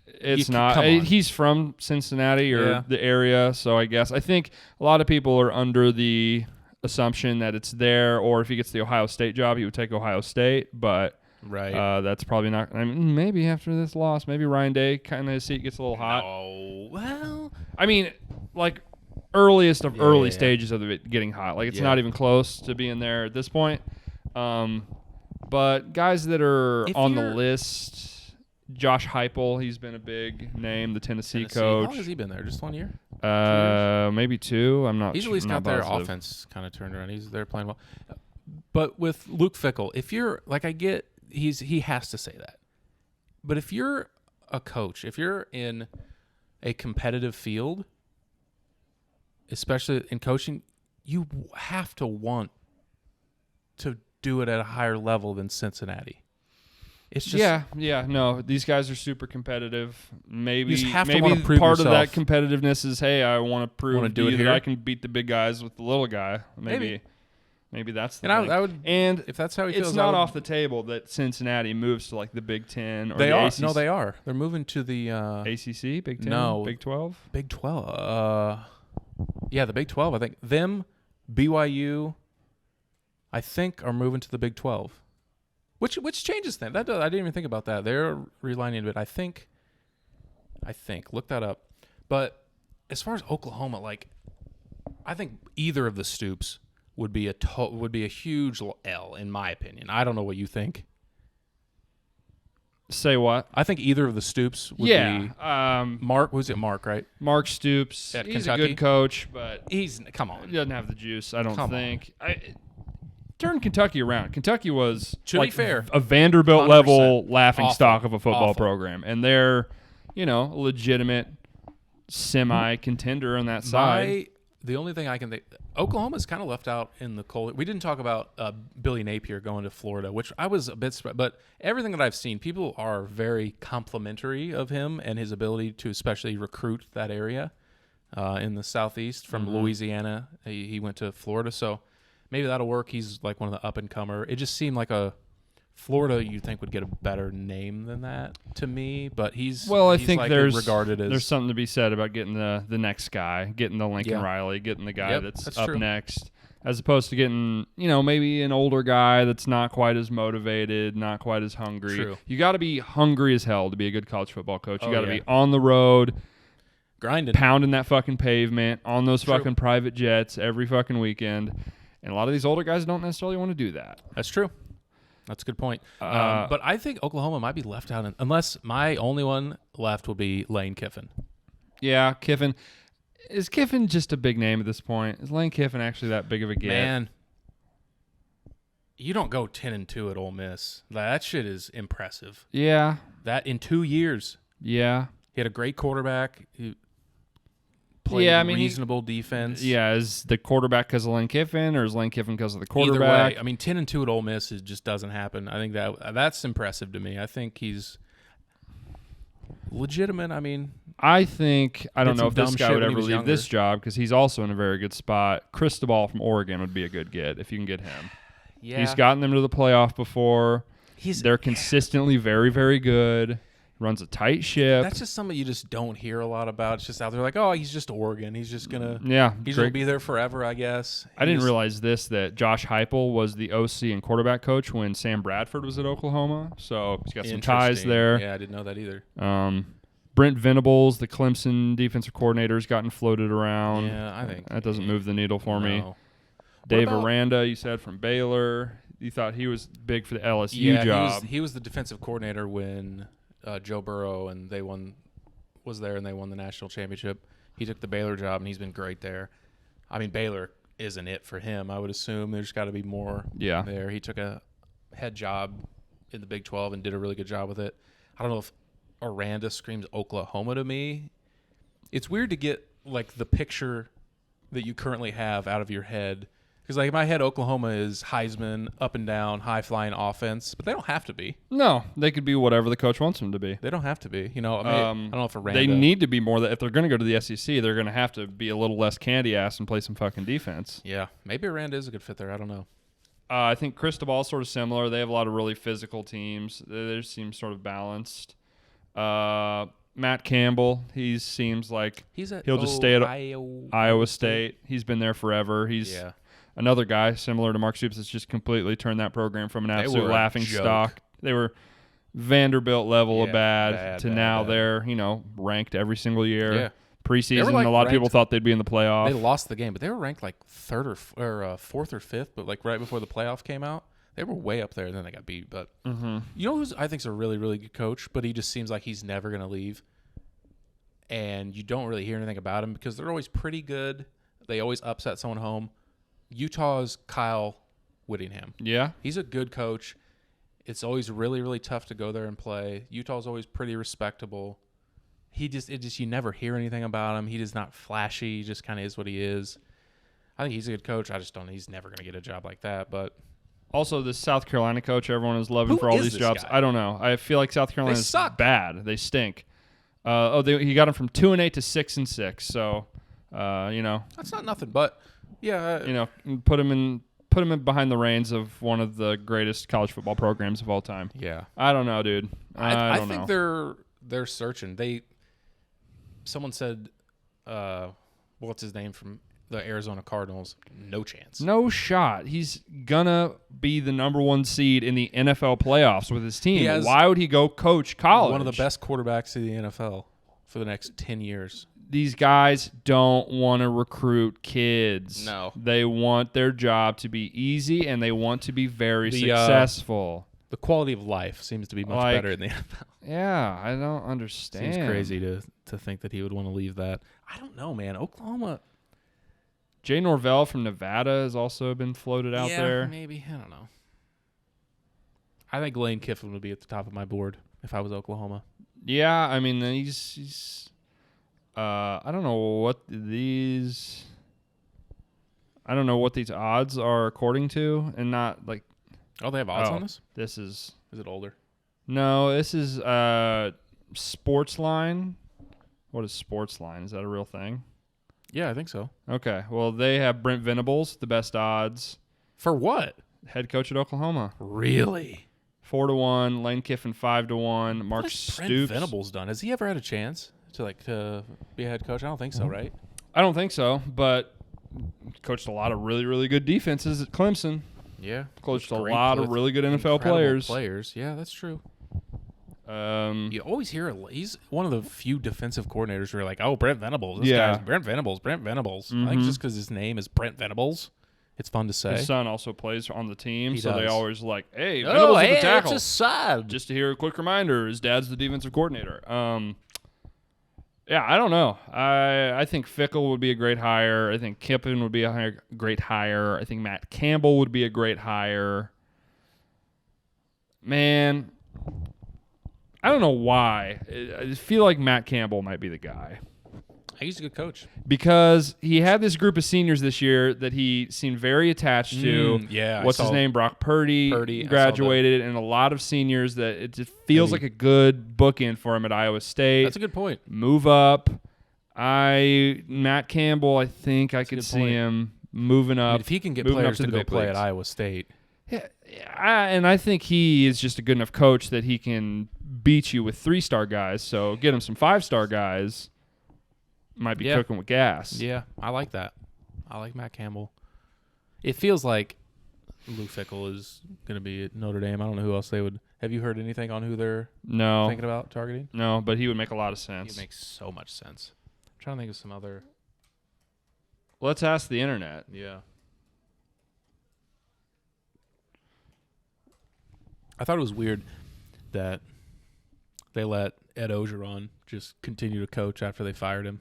It's not. He's from Cincinnati or the area, so I think a lot of people are under the assumption that it's there, or if he gets the Ohio State job, he would take Ohio State, but that's probably not. Maybe after this loss, maybe Ryan Day kind of his seat gets a little hot. Oh, well. Earliest of early stages of it getting hot. Like, it's not even close to being there at this point. But guys that are on the list, Josh Heupel, he's been a big name, the Tennessee coach. How long has he been there? Just 1 year? Maybe 2. I'm not. He's at least got their offense kind of turned around. He's there playing well. But with Luke Fickell, if you're like, I get he has to say that. But if you're a coach, if you're in a competitive field, especially in coaching, you have to want to do it at a higher level than Cincinnati. It's just no, these guys are super competitive. Maybe you just have to want to prove part yourself. of that competitiveness is, hey, I want to prove to you that I can beat the big guys with the little guy. Maybe that's the thing. I would, and if that's how he feels, it's not off the table that Cincinnati moves to like the Big Ten or they the are. ACC. No, they are. They're moving to the ACC, Big Ten, no, Big 12, Big 12. Yeah, the Big 12. I think them, BYU, I think are moving to the Big 12. Which changes things. I didn't even think about that. They're relining a bit. I think. Look that up. But as far as Oklahoma, I think either of the Stoops would be a huge L in my opinion. I don't know what you think. Say what? I think either of the Stoops would be. Mark, who's it? Mark, right? Mark Stoops. At he's Kentucky. A good coach, but come on. He doesn't have the juice. I don't think. Turned Kentucky around. Kentucky was, to be fair, a Vanderbilt level laughing stock of a football Awful. Program, and they're, a legitimate semi contender on that side. The only thing I can think, Oklahoma's kind of left out in the cold. We didn't talk about Billy Napier going to Florida, which I was a bit surprised. But everything that I've seen, people are very complimentary of him and his ability to especially recruit that area in the Southeast from Louisiana. He went to Florida, so maybe that'll work. He's like one of the up-and-comer. It just seemed like a Florida you'd think would get a better name than that to me, but I think there's regarded as there's something to be said about getting the next guy, getting the Lincoln Riley, getting the guy that's up next, as opposed to getting maybe an older guy that's not quite as motivated, not quite as hungry. True. You got to be hungry as hell to be a good college football coach. You got to be on the road, grinding, pounding that fucking pavement on those fucking private jets every fucking weekend. And a lot of these older guys don't necessarily want to do that. That's true. That's a good point. But I think Oklahoma might be left out, unless my only one left would be Lane Kiffin. Yeah, Kiffin. Is Kiffin just a big name at this point? Is Lane Kiffin actually that big of a get? Man, you don't go 10-2 at Ole Miss. That shit is impressive. Yeah. That in 2 years. Yeah. He had a great quarterback. He played reasonable defense. Yeah, is the quarterback because of Lane Kiffin, or is Lane Kiffin because of the quarterback? Either way, I mean, 10-2 at Ole Miss just doesn't happen. I think that's impressive to me. I think he's legitimate. I mean, I don't know if this guy would ever leave this job because he's also in a very good spot. Cristobal from Oregon would be a good get if you can get him. Yeah. He's gotten them to the playoff before. They're consistently very, very good. Runs a tight ship. That's just something you just don't hear a lot about. It's just out there like, oh, he's just Oregon. He's just going to he's gonna be there forever, I guess. I didn't realize that Josh Heupel was the OC and quarterback coach when Sam Bradford was at Oklahoma. So he's got some ties there. Yeah, I didn't know that either. Brent Venables, the Clemson defensive coordinator, has gotten floated around. Yeah, I think. That doesn't move the needle for me. Dave Aranda, you said, from Baylor. You thought he was big for the LSU job. He was the defensive coordinator when Joe Burrow and they won the national championship. He took the Baylor job, and he's been great there. I mean, Baylor isn't it for him, I would assume. There's got to be more there. He took a head job in the Big 12 and did a really good job with it. I don't know if Aranda screams Oklahoma to me. It's weird to get, like, the picture that you currently have out of your head. Because, like, in my head, Oklahoma is Heisman, up and down, high-flying offense. But they don't have to be. No, they could be whatever the coach wants them to be. They don't have to be. You know, I don't know if Aranda... They need to be more... If they're going to go to the SEC, they're going to have to be a little less candy-ass and play some fucking defense. Yeah. Maybe Aranda is a good fit there. I don't know. I think Cristobal is sort of similar. They have a lot of really physical teams. They seem sort of balanced. Matt Campbell, he seems like he'll just stay at Iowa State. He's been there forever. He's another guy similar to Mark Stoops that's just completely turned that program from an absolute laughing stock. They were Vanderbilt level of bad to now they're, ranked every single year. Yeah. Preseason, a lot of people thought they'd be in the playoff. They lost the game, but they were ranked like third or fourth or fifth, but like right before the playoff came out. They were way up there, and then they got beat. But you know who's I think is a really, really good coach, but he just seems like he's never going to leave. And you don't really hear anything about him because they're always pretty good. They always upset someone home. Utah's Kyle Whittingham. Yeah. He's a good coach. It's always really, really tough to go there and play. Utah's always pretty respectable. You never hear anything about him. He is not flashy. He just kind of is what he is. I think he's a good coach. I just don't know. He's never going to get a job like that, but... Also, this South Carolina coach everyone is loving for all these jobs. Guy? I don't know. I feel like South Carolina is bad. They stink. He got him from 2-8 to 6-6. So, that's not nothing. But put him in behind the reins of one of the greatest college football programs of all time. Yeah, I don't know, dude. I think they're searching. Someone said, what's his name from the Arizona Cardinals? No chance. No shot. He's gonna be the number 1 seed in the NFL playoffs with his team. Why would he go coach college? One of the best quarterbacks in the NFL for the next 10 years. These guys don't want to recruit kids. No. They want their job to be easy, and they want to be very successful. The quality of life seems to be much better in the NFL. Yeah, I don't understand. Seems crazy to think that he would want to leave that. I don't know, man. Oklahoma... Jay Norvell from Nevada has also been floated out there. Yeah, maybe. I don't know. I think Lane Kiffin would be at the top of my board if I was Oklahoma. Yeah, I mean, he's I don't know what these odds are according to, and not like... Oh, they have odds on this? This is... Is it older? No, this is Sportsline. What is Sportsline? Is that a real thing? Yeah, I think so. Okay. Well, they have Brent Venables, the best odds. For what? Head coach at Oklahoma. Really? 4-1. Lane Kiffin 5-1. Mark Stoops. Brent Venables done? Has he ever had a chance to be a head coach? I don't think so, right? I don't think so, but coached a lot of really, really good defenses at Clemson. Yeah. Coached a lot of really good NFL players. Yeah, that's true. You always hear he's one of the few defensive coordinators who are like, oh, Brent Venables. This guy's Brent Venables. Mm-hmm. I think just because his name is Brent Venables, it's fun to say. His son also plays on the team, so they always like, hey, Venables is the tackle. It's a side. Just to hear a quick reminder, his dad's the defensive coordinator. Yeah, I don't know. I think Fickle would be a great hire. I think Kippen would be a great hire. I think Matt Campbell would be a great hire. Man, I don't know why. I just feel like Matt Campbell might be the guy. He's a good coach. Because he had this group of seniors this year that he seemed very attached to. Yeah. What's his name? Brock Purdy graduated, and a lot of seniors that it just feels like a good bookend for him at Iowa State. That's a good point. Move up. Matt Campbell, I think I could see him moving up. I mean, if he can get players to go play at Iowa State. Yeah, and I think he is just a good enough coach that he can beat you with 3-star guys. So get him some 5-star guys. Might be cooking with gas. Yeah, I like that. I like Matt Campbell. It feels like Lou Fickle is going to be at Notre Dame. I don't know who else they would. Have you heard anything on who they're thinking about targeting? No, but he would make a lot of sense. He makes so much sense. I'm trying to think of some other. Let's ask the internet. Yeah. I thought it was weird that they let Ed Ogeron just continue to coach after they fired him.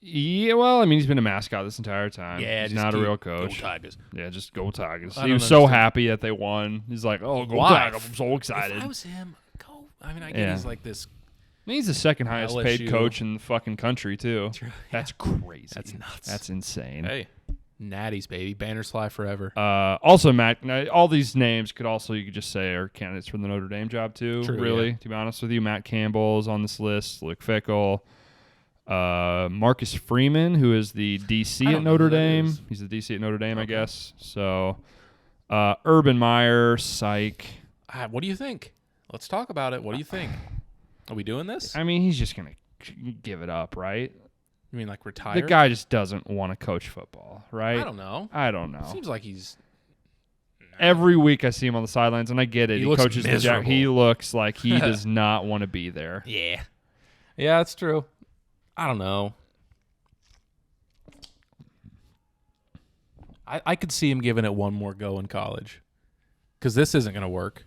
Yeah, well, I mean, he's been a mascot this entire time. Yeah, he's not a real coach. Go Tigers. Yeah, just go Tigers. He was so happy that they won. He's like, oh, go Tigers. I'm so excited. If I was him, go. I mean, I get he's like this. He's the second highest paid coach in the fucking country, too. True. That's crazy. That's nuts. That's insane. Hey, Natties, baby. Banners fly forever. Also, Matt, all these names you could just say are candidates for the Notre Dame job, too, True, really, yeah. to be honest with you. Matt Campbell's on this list. Luke Fickle. Marcus Freeman, who is the DC at Notre Dame. He's the DC at Notre Dame, I guess. So, Urban Meyer, psych. What do you think? Let's talk about it. What do you think? Are we doing this? I mean, he's just going to give it up, right? You mean like retire? The guy just doesn't want to coach football, right? I don't know. Seems like he's... Every week I see him on the sidelines, and I get it. He looks coaches miserable. He looks like he does not want to be there. Yeah. Yeah, that's true. I don't know. I could see him giving it one more go in college, because this isn't going to work.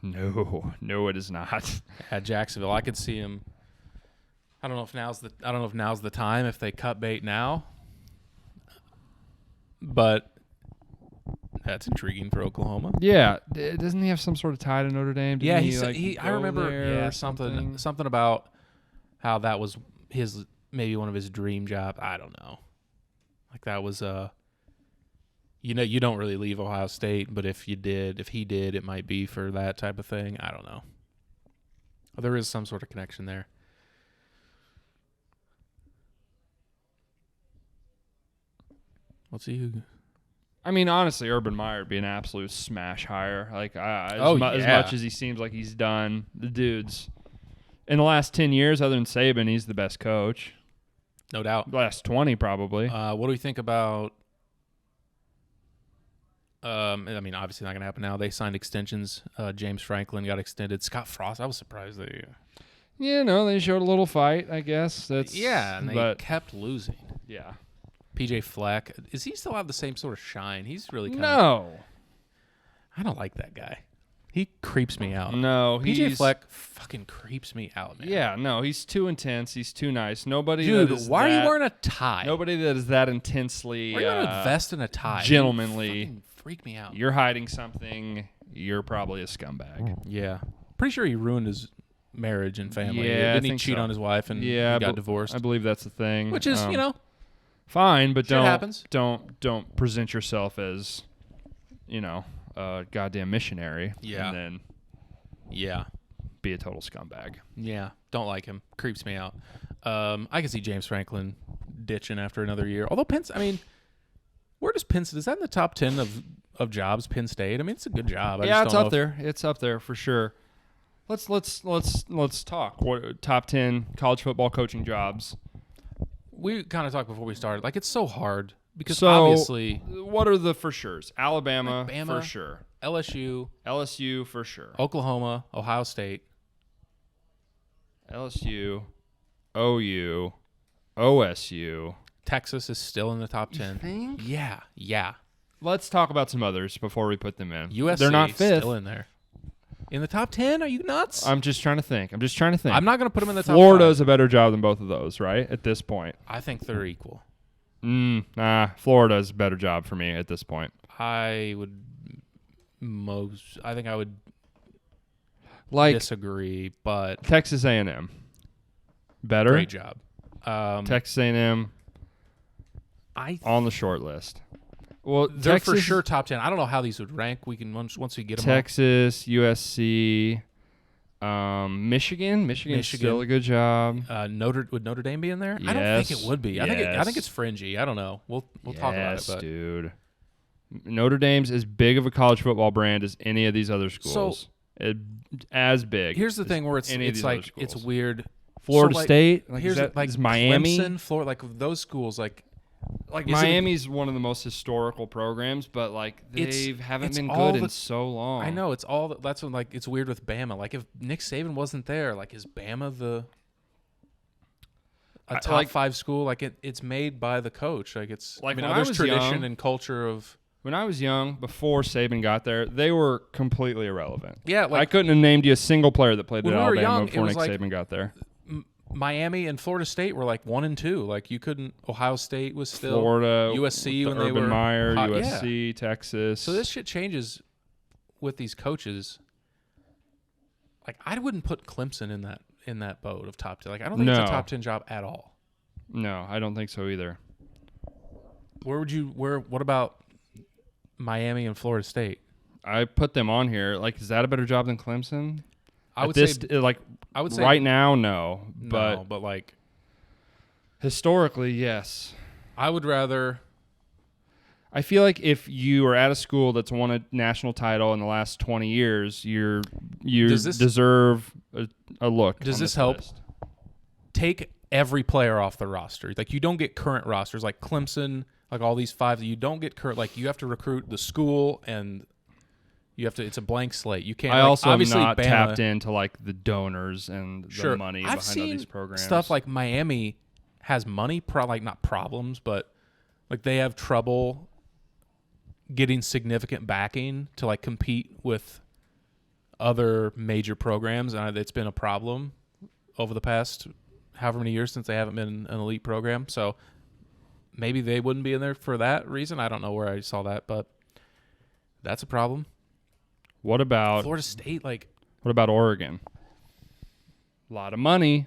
No, it is not. At Jacksonville, I could see him. I don't know if now's the time if they cut bait now, but that's intriguing for Oklahoma. Yeah, doesn't he have some sort of tie to Notre Dame? Yeah, I remember. Yeah, something about how that was maybe one of his dream job. I don't know. Like that was you don't really leave Ohio State, but if he did, it might be for that type of thing. I don't know. There is some sort of connection there. Let's see who. I mean, honestly, Urban Meyer would be an absolute smash hire. Like as much as he seems like he's done, the dude's in the last 10 years, other than Saban, he's the best coach. No doubt. The last 20, probably. What do we think about? I mean, obviously not going to happen now. They signed extensions. James Franklin got extended. Scott Frost, I was surprised they. Yeah, no, they showed a little fight, I guess. And they kept losing. Yeah. PJ Fleck, does he still have the same sort of shine? He's really kind of. No. I don't like that guy. He creeps me out. No, PJ Fleck fucking creeps me out, man. Yeah, no, he's too intense. He's too nice. Dude, why are you wearing a tie? Nobody that is that intensely. Why are you wearing a vest and a tie? Gentlemanly. Fucking freak me out. You're hiding something. You're probably a scumbag. Yeah. Pretty sure he ruined his marriage and family. Yeah, Didn't he cheat on his wife and he got divorced? I believe that's the thing. Which is, fine, but happens. don't present yourself as, a goddamn missionary. Yeah. And then be a total scumbag. Yeah. Don't like him. Creeps me out. I can see James Franklin ditching after another year. Although where does Penn State? Is that in the top 10 of jobs? Penn State. I mean, it's a good job. It's up there. It's up there for sure. Let's talk. What top 10 college football coaching jobs? We kind of talked before we started. Like, it's so hard because obviously. What are the for sures? Alabama for sure. LSU for sure. Oklahoma, Ohio State. LSU, OU, OSU. Texas is still in the top 10. You think? Yeah. Let's talk about some others before we put them in. USC, they're not fifth. Still in there. In the top 10? Are you nuts? I'm just trying to think. I'm not going to put them in the top Florida's 5. a better job than both of those, right? At this point. I think they're equal. Florida's a better job for me at this point. I think I would disagree, but Texas A&M. Better? Great job. Texas A&M on the short list. Well, they're Texas, for sure top 10. I don't know how these would rank. We can once we get them. Texas, USC, Michigan. Michigan's still a good job. Would Notre Dame be in there? Yes. I don't think it would be. Yes. I think it's fringy. I don't know. We'll talk about it. But. Dude. Notre Dame's as big of a college football brand as any of these other schools. As big. Here's the thing where it's like it's weird. Florida State. Is Miami. Clemson, Florida, like those schools, like Miami's one of the most historical programs, but like they haven't been good in so long. I know that's when like it's weird with Bama. Like if Nick Saban wasn't there, like is Bama a top 5 school? Like it's made by the coach. Like it's like there's tradition and culture of. When I was young, before Saban got there, they were completely irrelevant. Yeah, like I couldn't have named you a single player that played at Alabama young, before Nick Saban got there. Miami and Florida State were like 1 and 2. Like you couldn't. Ohio State was still Florida, USC when Urban they were Meyer, USC, Texas. So this shit changes with these coaches. Like I wouldn't put Clemson in that boat of top 10. Like I don't think it's a top 10 job at all. No, I don't think so either. What about Miami and Florida State? I put them on here. Like, is that a better job than Clemson? I would say right now, no. But like historically, yes. I would rather. I feel like if you are at a school that's won a national title in the last 20 years, you deserve a look. Does this help? Take every player off the roster. Like you don't get current rosters like Clemson, like all these 5. You don't get current. Like you have to recruit the school and. You have to. It's a blank slate. You can't. I also am not Bama, tapped into like the donors and the money behind all these programs. Stuff like Miami has money, like not problems, but like they have trouble getting significant backing to like compete with other major programs, and it's been a problem over the past however many years since they haven't been an elite program. So maybe they wouldn't be in there for that reason. I don't know where I saw that, but that's a problem. What about Florida State? Like, what about Oregon? A lot of money.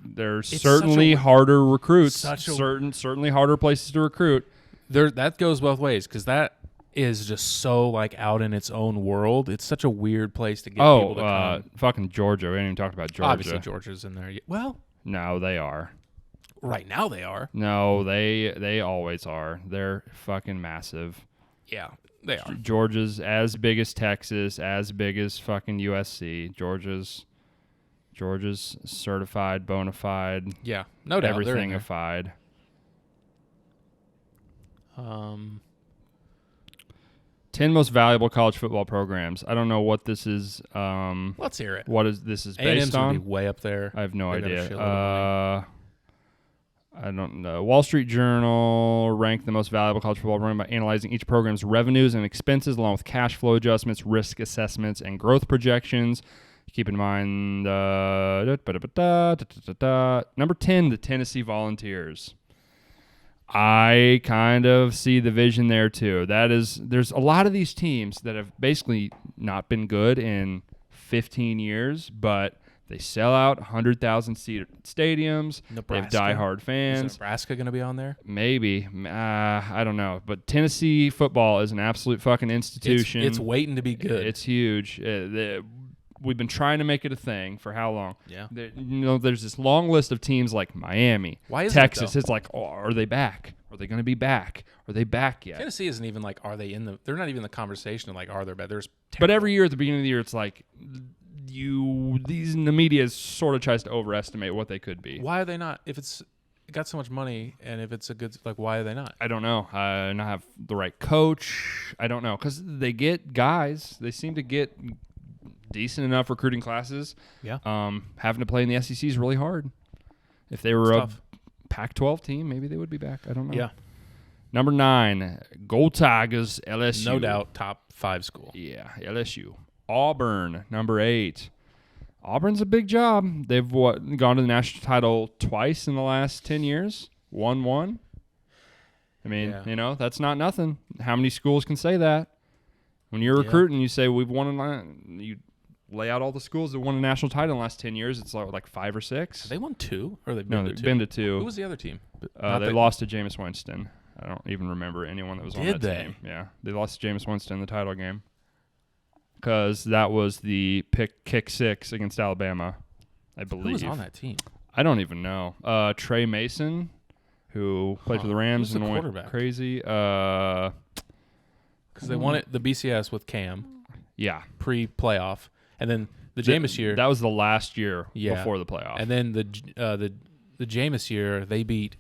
There's certainly harder recruits. Certainly harder places to recruit. That goes both ways because that is just so like out in its own world. It's such a weird place to get people to come. Fucking Georgia. We didn't even talk about Georgia. Obviously, Georgia's in there. Well, no, they are. Right now, they are. No, they always are. They're fucking massive. Yeah. They are. Georgia's as big as Texas, as big as fucking USC. Georgia's certified, bona fide. Yeah, no doubt. Everything-ified. 10 most valuable college football programs. I don't know what this is. Let's hear it. What is this is A&M's based on? Gonna be way up there. I have no idea. I don't know. Wall Street Journal ranked the most valuable college football program by analyzing each program's revenues and expenses, along with cash flow adjustments, risk assessments, and growth projections. Keep in mind, number 10, the Tennessee Volunteers. I kind of see the vision there too. There's a lot of these teams that have basically not been good in 15 years, but they sell out 100,000 seat stadiums. Nebraska. They have diehard fans. Is Nebraska going to be on there? Maybe. I don't know. But Tennessee football is an absolute fucking institution. It's waiting to be good. It's huge. We've been trying to make it a thing for how long? Yeah. There's this long list of teams like Miami, Texas. It's like, are they back? Are they going to be back? Are they back yet? Tennessee isn't even like, are they in the? They're not even in the conversation of like, are they back? But every year at the beginning of the year, it's like the media sort of tries to overestimate what they could be. Why are they not? If it got so much money and if it's a good, like, why are they not? I don't know. Not have the right coach. I don't know because they get guys. They seem to get decent enough recruiting classes. Yeah. Having to play in the SEC is really hard. If they were a Pac-12 team, maybe they would be back. I don't know. Yeah. Number 9, Go Tigers, LSU. No doubt, top 5 school. Yeah, LSU. Auburn, number 8. Auburn's a big job. They've gone to the national title twice in the last 10 years. Won one. I mean, that's not nothing. How many schools can say that? When you're recruiting, you say we've won. You lay out all the schools that won a national title in the last 10 years. It's like 5 or 6. They won 2, or they've been to 2. Who was the other team? They lost to Jameis Winston. I don't even remember anyone that was on that team. Yeah, they lost to Jameis Winston in the title game because that was the kick 6 against Alabama, I believe. Who was on that team? I don't even know. Trey Mason, who played for the Rams and went crazy. Because they won it the BCS with Cam. Yeah, pre-playoff, and then the Jameis year. That was the last year before the playoff. And then the Jameis year, they beat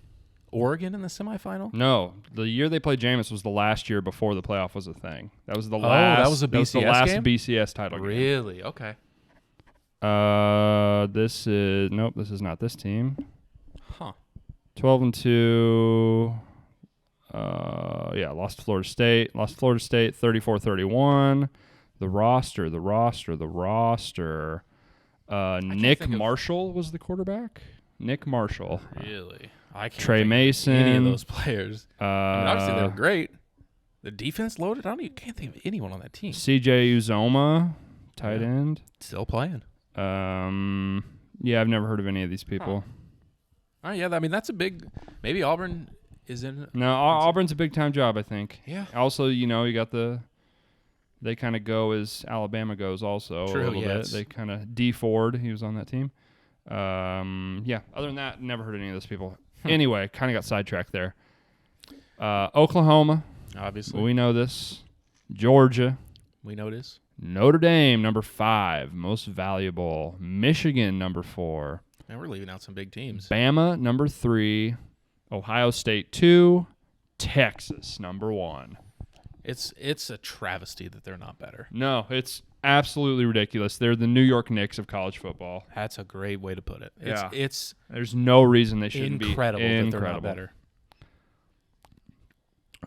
Oregon in the semifinal. No, the year they played Jameis was the last year before the playoff was a thing. That was the last. That was a BCS that was the last game? BCS title game. Really? Okay. This is not this team. Huh. 12-2. Lost to Florida State. 34-31. The roster. Nick Marshall was the quarterback. Nick Marshall. Really? I can't Trey think Mason. of any of those players. Obviously, they were great. The defense loaded. Can't think of anyone on that team. CJ Uzoma, tight end. Still playing. I've never heard of any of these people. Oh, yeah. I mean, that's a big. Maybe Auburn is in. No, Auburn's a big time job, I think. Yeah. Also, you got they kind of go as Alabama goes also a little bit. They kind of D Ford, he was on that team. Other than that, never heard of any of those people. Anyway, kind of got sidetracked there. Oklahoma. Obviously. We know this. Georgia. We know this. Notre Dame, number 5, most valuable. Michigan, number 4. Man, we're leaving out some big teams. Bama, number 3. Ohio State, 2. Texas, number 1. It's a travesty that they're not better. No, it's absolutely ridiculous. They're the New York Knicks of college football. That's a great way to put it. It's there's no reason they shouldn't be incredible that they're not better.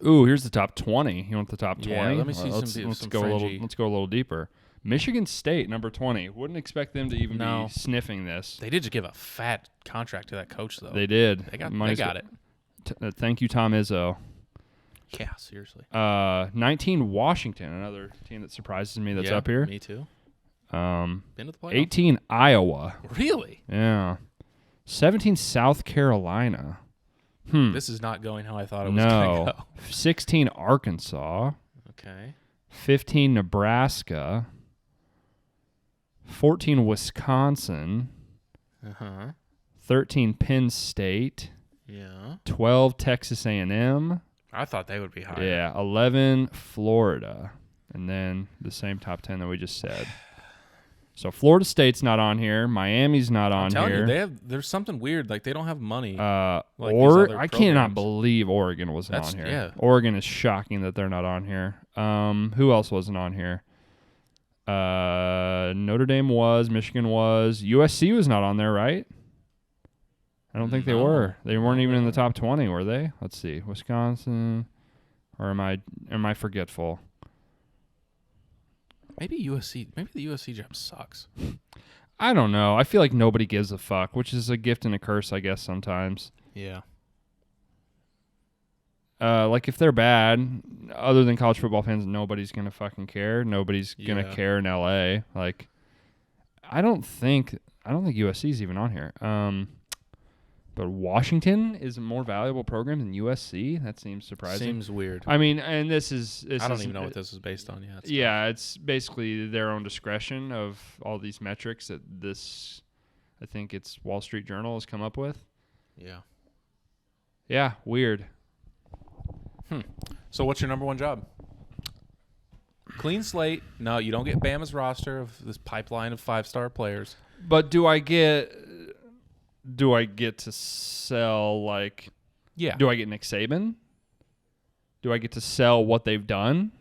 Ooh, here's the top 20. You want the top 20? Yeah, let me see let's go let's go a little deeper. Michigan State, number 20. Wouldn't expect them to even be sniffing this. They did just give a fat contract to that coach, though. They did. They got it. Thank you, Tom Izzo. Yeah, seriously. 19, Washington, another team that surprises me that's up here. Me too. Been to the playoffs? 18, Iowa. Really? Yeah. 17, South Carolina. This is not going how I thought it was going to go. 16, Arkansas. Okay. 15, Nebraska. 14, Wisconsin. 13, Penn State. Yeah. 12, Texas A&M. I thought they would be higher. Yeah. 11, Florida. And then the same top 10 that we just said. So Florida State's not on here. Miami's not on here. I'm telling you, there's something weird. Like, they don't have money. I cannot believe Oregon wasn't on here. Yeah. Oregon is shocking that they're not on here. Who else wasn't on here? Notre Dame was. Michigan was. USC was not on there, right? I don't think they were. They weren't even in the top 20, were they? Let's see. Wisconsin. Or am I forgetful? Maybe USC. Maybe the USC job sucks. I don't know. I feel like nobody gives a fuck, which is a gift and a curse, I guess, sometimes. Yeah. Like, if they're bad, other than college football fans, nobody's going to fucking care. Nobody's going to care in L.A. Like, I don't think USC's even on here. But Washington is a more valuable program than USC. That seems surprising. Seems weird. I mean, and this I don't even know what this is based on yet. Yeah, it's basically their own discretion of all these metrics that this, I think it's Wall Street Journal has come up with. Yeah. Yeah, weird. So what's your number one job? Clean slate. No, you don't get Bama's roster of this pipeline of 5-star players. But do I get to sell, like... Yeah. Do I get Nick Saban? Do I get to sell what they've done?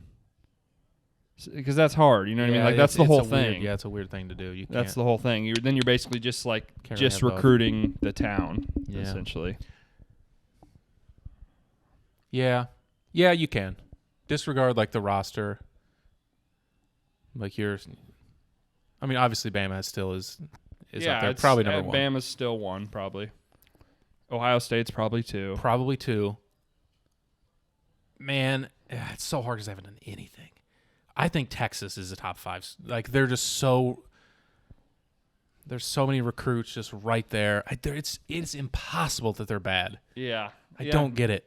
Because that's hard, you know what I mean? Like, that's the whole thing. It's a weird thing to do. That's the whole thing. You're basically just, like, recruiting the town, essentially. Yeah. Yeah, you can. Disregard, like, the roster. Like, obviously, Bama still is up there. Probably number one. Bama's still one, probably. Ohio State's probably two. Probably two. Man, it's so hard because I haven't done anything. I think Texas is a top 5. Like, they're just so... There's so many recruits just right there. It's impossible that they're bad. Yeah. I don't get it.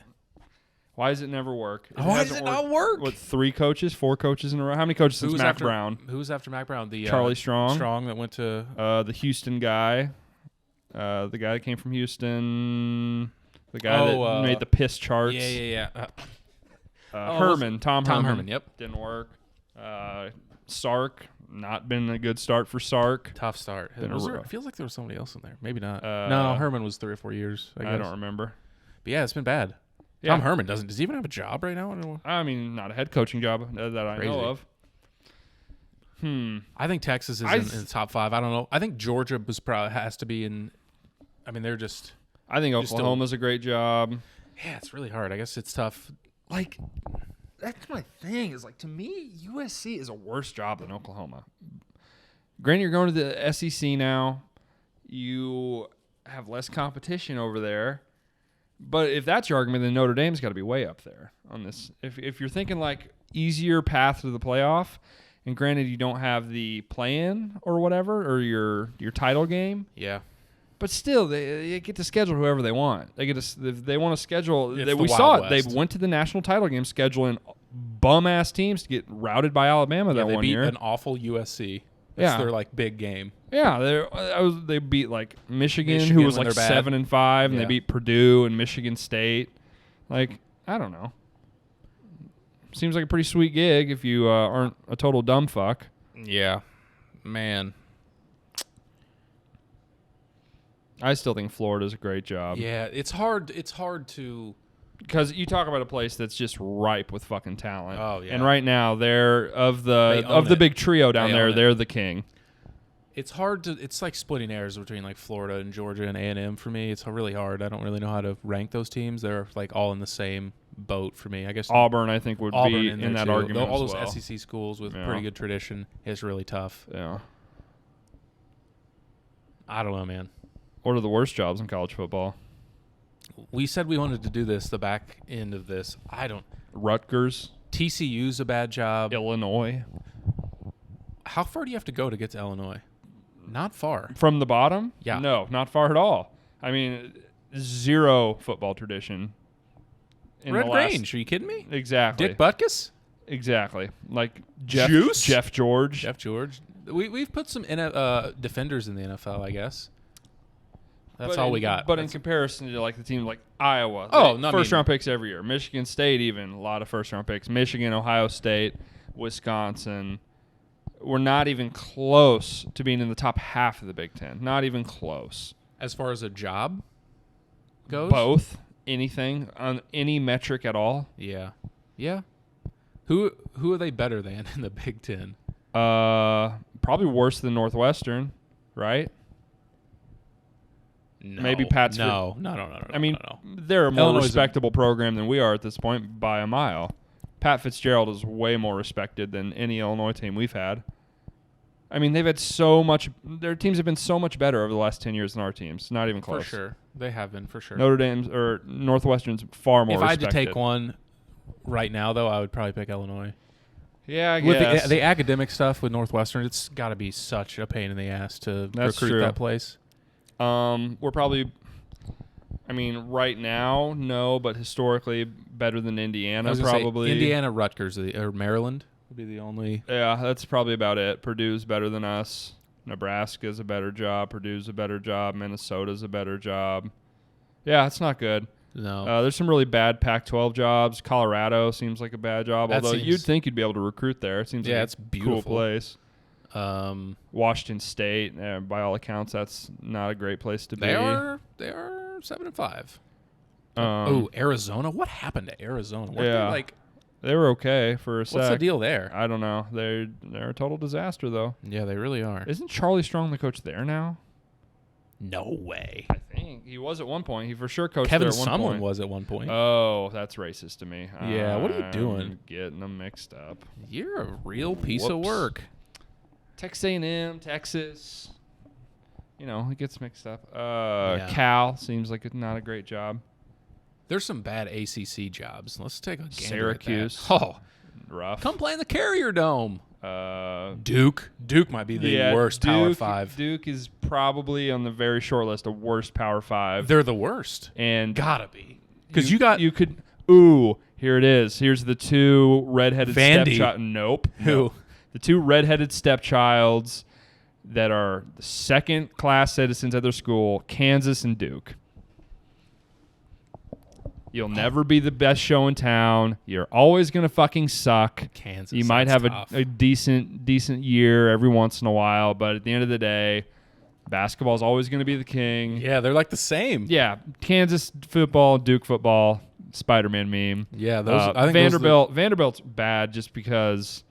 Why does it never work? Why does it not work? What, 4 coaches in a row? How many coaches since Mac Brown? Who's after Mac Brown? The Charlie Strong. Strong that went to... the Houston guy. The guy that came from Houston. The guy that made the piss charts. Yeah. Herman. Tom Herman. Yep. Didn't work. Sark. Not been a good start for Sark. Tough start. It feels like there was somebody else in there. Maybe not. No, Herman was 3 or 4 years. I don't remember. But yeah, it's been bad. Yeah. Tom Herman does he even have a job right now? Not a head coaching job that I know of. I think Texas is in the top 5. I don't know. I think Georgia has to be in. They're just. I think Oklahoma's a great job. Yeah, it's really hard. I guess it's tough. Like, that's my thing. Is like, to me, USC is a worse job than Oklahoma. Granted, you're going to the SEC now. You have less competition over there. But if that's your argument, then Notre Dame's got to be way up there on this. If you're thinking like easier path to the playoff, and granted you don't have the play-in or whatever, or your title game. Yeah. But still, they get to schedule whoever they want. They get to, if they want to schedule. We saw it. They went to the national title game scheduling bum-ass teams to get routed by Alabama that one year. They beat an awful USC. That's their like big game. Yeah, they beat like Michigan who was like 7-5, and they beat Purdue and Michigan State. Like, I don't know. Seems like a pretty sweet gig if you aren't a total dumb fuck. Yeah, man. I still think Florida's a great job. Yeah, it's hard. It's hard to. Because you talk about a place that's just ripe with fucking talent. Oh yeah. And right now they're of the big trio down there. They're the king. It's hard to. It's like splitting hairs between like Florida and Georgia and A&M for me. It's really hard. I don't really know how to rank those teams. They're like all in the same boat for me. I guess Auburn, I think, would be in that argument. All those SEC schools with pretty good tradition is really tough. Yeah. I don't know, man. What are the worst jobs in college football? We said we wanted to do this, the back end of this. Rutgers. TCU's a bad job. Illinois. How far do you have to go to get to Illinois? Not far. From the bottom? Yeah. No, not far at all. I mean, zero football tradition. Red Grange, are you kidding me? Exactly. Dick Butkus? Exactly. Like Jeff George. Jeff George. We've put some defenders in the NFL, I guess. That's all we got. But in comparison to like the team like Iowa, first round picks every year. Michigan State, even a lot of first round picks. Michigan, Ohio State, Wisconsin. We're not even close to being in the top half of the Big Ten. Not even close. As far as a job goes? Both. Anything on any metric at all. Yeah. Yeah. Who are they better than in the Big Ten? Probably worse than Northwestern, right? No. Maybe Pat's. No. I mean, they're a more respectable program than we are at this point by a mile. Pat Fitzgerald is way more respected than any Illinois team we've had. I mean, they've had so much. Their teams have been so much better over the last 10 years than our teams. Not even close. For sure, they have been for sure. Notre Dame's or Northwestern's far more. If I had respected. to take one right now, though, I would probably pick Illinois. Yeah, I with guess. the academic stuff with Northwestern, it's got to be such a pain in the ass to recruit that place. We're probably, I mean, right now, no, but historically better than Indiana, probably. Indiana, Rutgers, or Maryland would be the only. Yeah, that's probably about it. Purdue's better than us. Nebraska's a better job. Purdue's a better job. Minnesota's a better job. Yeah, it's not good. No. There's some really bad Pac-12 jobs. Colorado seems like a bad job, although you'd think you'd be able to recruit there. It seems like it's beautiful. Cool place. Washington State, by all accounts, that's not a great place to be. They are 7-5. Arizona. What happened to Arizona? They were okay for a sec. What's the deal there? I don't know. They're a total disaster though. Yeah, they really are. Isn't Charlie Strong the coach there now? No way. I think. He was at one point. He for sure coached Kevin there at one point. Sumlin was at one point. Oh, that's racist to me. Yeah, what are you doing? I'm getting them mixed up. You're a real piece of work. Texas A&M, Texas. It gets mixed up. Yeah. Cal seems like it's not a great job. There's some bad ACC jobs. Let's take a gander Syracuse. at that. Oh, Rough. come play in the Carrier Dome. Duke might be the worst Power 5. Duke is probably on the very short list of worst Power 5. They're the worst. And gotta be. Because here it is. Here's the two redheaded stepchild. Nope. Who? No. The two redheaded stepchilds that are the second-class citizens at their school, Kansas and Duke. You'll never be the best show in town. You're always going to fucking suck. Kansas. You might have a decent year every once in a while, but at the end of the day, basketball is always going to be the king. Yeah, they're like the same. Yeah, Kansas football, Duke football, Spider-Man meme. Yeah, those. I think Vanderbilt's bad just because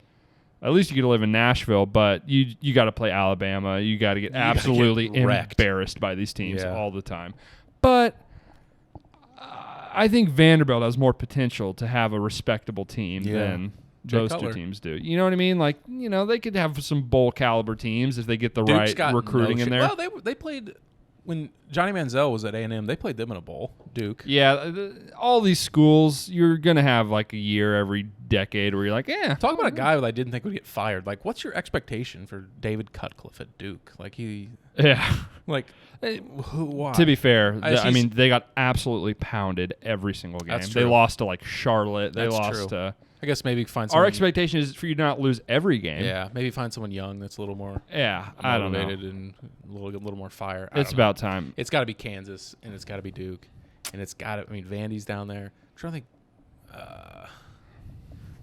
at least you get to live in Nashville, but you got to play Alabama. You got to get absolutely embarrassed by these teams all the time. But I think Vanderbilt has more potential to have a respectable team than those two teams do. You know what I mean? Like, they could have some bowl caliber teams if they get the right recruiting in there. Well, they played when Johnny Manziel was at A&M. They played them in a bowl. Duke. Yeah, all these schools, you're gonna have like a year every decade where you're like, Talk about a guy that I didn't think would get fired. Like, what's your expectation for David Cutcliffe at Duke? Like Like, why? To be fair, they got absolutely pounded every single game. That's true. They lost to like Charlotte. They lost to. I guess maybe find someone. Our expectation is for you to not lose every game. Yeah, maybe find someone young that's a little more. Yeah, I don't know. And a little more fire. It's about time. It's got to be Kansas and it's got to be Duke, and it's got to. I mean, Vandy's down there. I'm trying to think.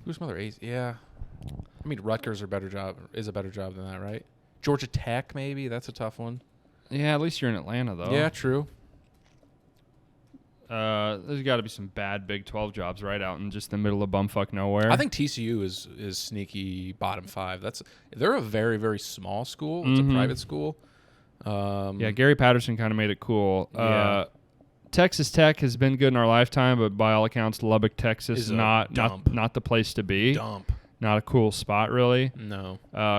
Who's some other A's? Yeah, I mean, Rutgers is a better job than that, right? Georgia Tech, maybe that's a tough one. Yeah, at least you're in Atlanta, though. Yeah, true. There's got to be some bad Big 12 jobs right out in just the middle of bumfuck nowhere. I think TCU is sneaky bottom 5. They're a very, very small school. It's a private school. Gary Patterson kind of made it cool. Texas Tech has been good in our lifetime, but by all accounts, Lubbock, Texas is not the place to be. Dump. Not a cool spot, really. No.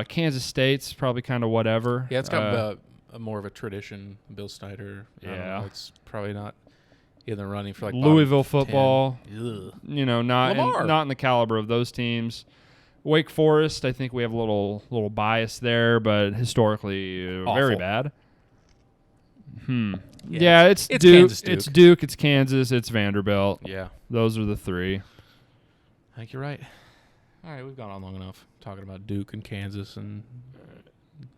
Kansas State's probably kind of whatever. Yeah, it's got more of a tradition. Bill Snyder. It's probably not in the running for like Louisville football. Lamar. Not in the caliber of those teams. Wake Forest, I think we have a little bias there, but historically very bad. Yeah, it's Duke. Kansas, It's Duke. It's Kansas. It's Vanderbilt. Yeah, those are the three. I think you're right. All right, we've gone on long enough talking about Duke and Kansas and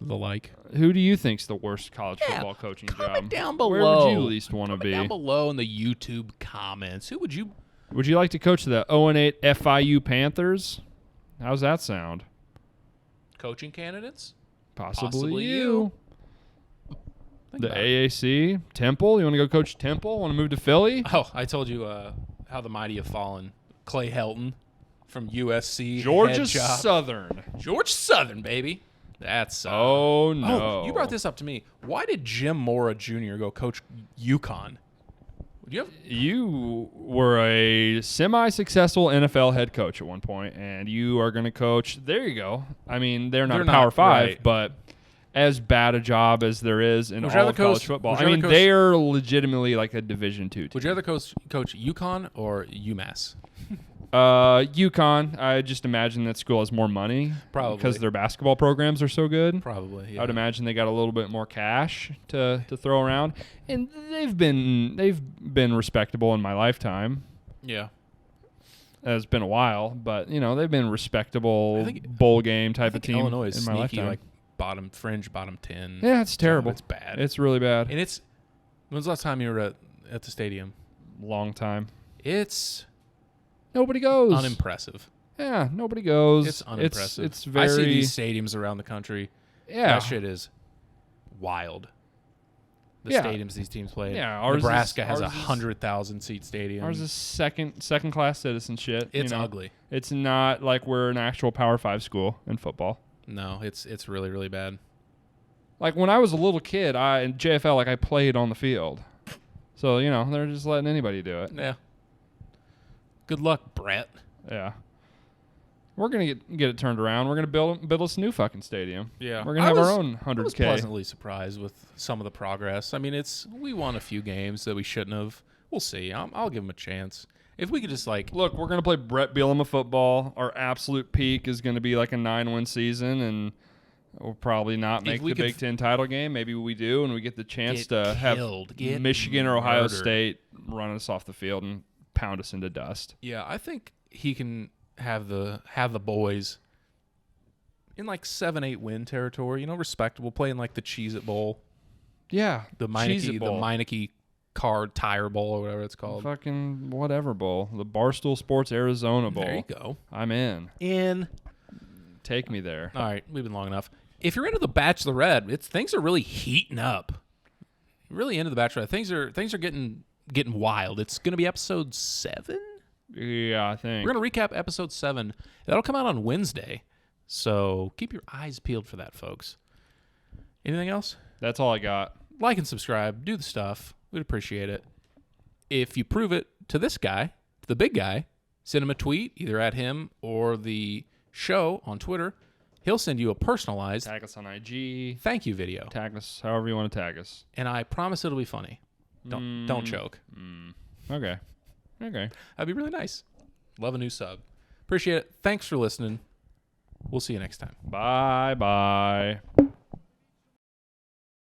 the like. Who do you think's the worst college football coaching job? Comment down below. Where would you least want to be? Down below in the YouTube comments. Who would you? Would you like to coach the 0-8 FIU Panthers? How's that sound? Coaching candidates? Possibly you. The AAC? Temple? You want to go coach Temple? Want to move to Philly? Oh, I told you how the mighty have fallen. Clay Helton from USC. Georgia Southern. George Southern, baby. That's oh no! Oh, you brought this up to me. Why did Jim Mora Jr. go coach UConn? You were a semi-successful NFL head coach at one point, and you are going to coach. There you go. I mean, they're not Power 5, right, but as bad a job as there is in all of college football. I mean, they are legitimately like a Division II team. Would you rather coach UConn or UMass? UConn. I just imagine that school has more money. Probably. Because their basketball programs are so good. Probably, yeah. I would imagine they got a little bit more cash to throw around. And they've been respectable in my lifetime. Yeah. It's been a while, but, they've been respectable bowl game type of team Illinois is in my sneaky, lifetime. like bottom 10. Yeah, it's terrible. It's bad. It's really bad. And when's the last time you were at the stadium? Long time. Nobody goes. Unimpressive. Yeah, nobody goes. It's unimpressive. It's very. I see these stadiums around the country. Yeah, that shit is wild. The stadiums these teams play. Yeah, Nebraska has 100,000 seat stadium. Ours is second class citizen shit. It's ugly. It's not like we're an actual Power 5 school in football. No, it's really, really bad. Like when I was a little kid, in JFL, I played on the field. So, they're just letting anybody do it. Yeah. Good luck, Brett. Yeah. We're going to get it turned around. We're going to build us a new fucking stadium. Yeah. We're going to have our own 100K. I was pleasantly surprised with some of the progress. I mean, we won a few games that we shouldn't have. We'll see. I'll give them a chance. If we could just Look, we're going to play Brett Bielema football. Our absolute peak is going to be like a 9-win season, and we'll probably not make the Big Ten title game. Maybe we do, and we get the chance to have Michigan or Ohio State run us off the field and pound us into dust. Yeah, I think he can have the boys in like 7-8 win territory. Respectable, playing like the Cheez-It Bowl. Yeah, the Meineke Card Tire Bowl or whatever it's called. Fucking whatever bowl. The Barstool Sports Arizona Bowl. There you go. I'm in. Take me there. All right, we've been long enough. If you're into the Bachelorette, things are really heating up. Really into the Bachelorette. Things are getting wild. It's going to be episode 7. Yeah, I think. We're going to recap episode 7. That'll come out on Wednesday. So keep your eyes peeled for that, folks. Anything else? That's all I got. Like and subscribe. Do the stuff. We'd appreciate it. If you prove it to this guy, to the big guy, send him a tweet, either at him or the show on Twitter. He'll send you a personalized tag us on IG. Thank you video. Tag us however you want to tag us. And I promise it'll be funny. Don't choke. Okay. That'd be really nice. Love a new sub. Appreciate it. Thanks for listening. We'll see you next time. Bye.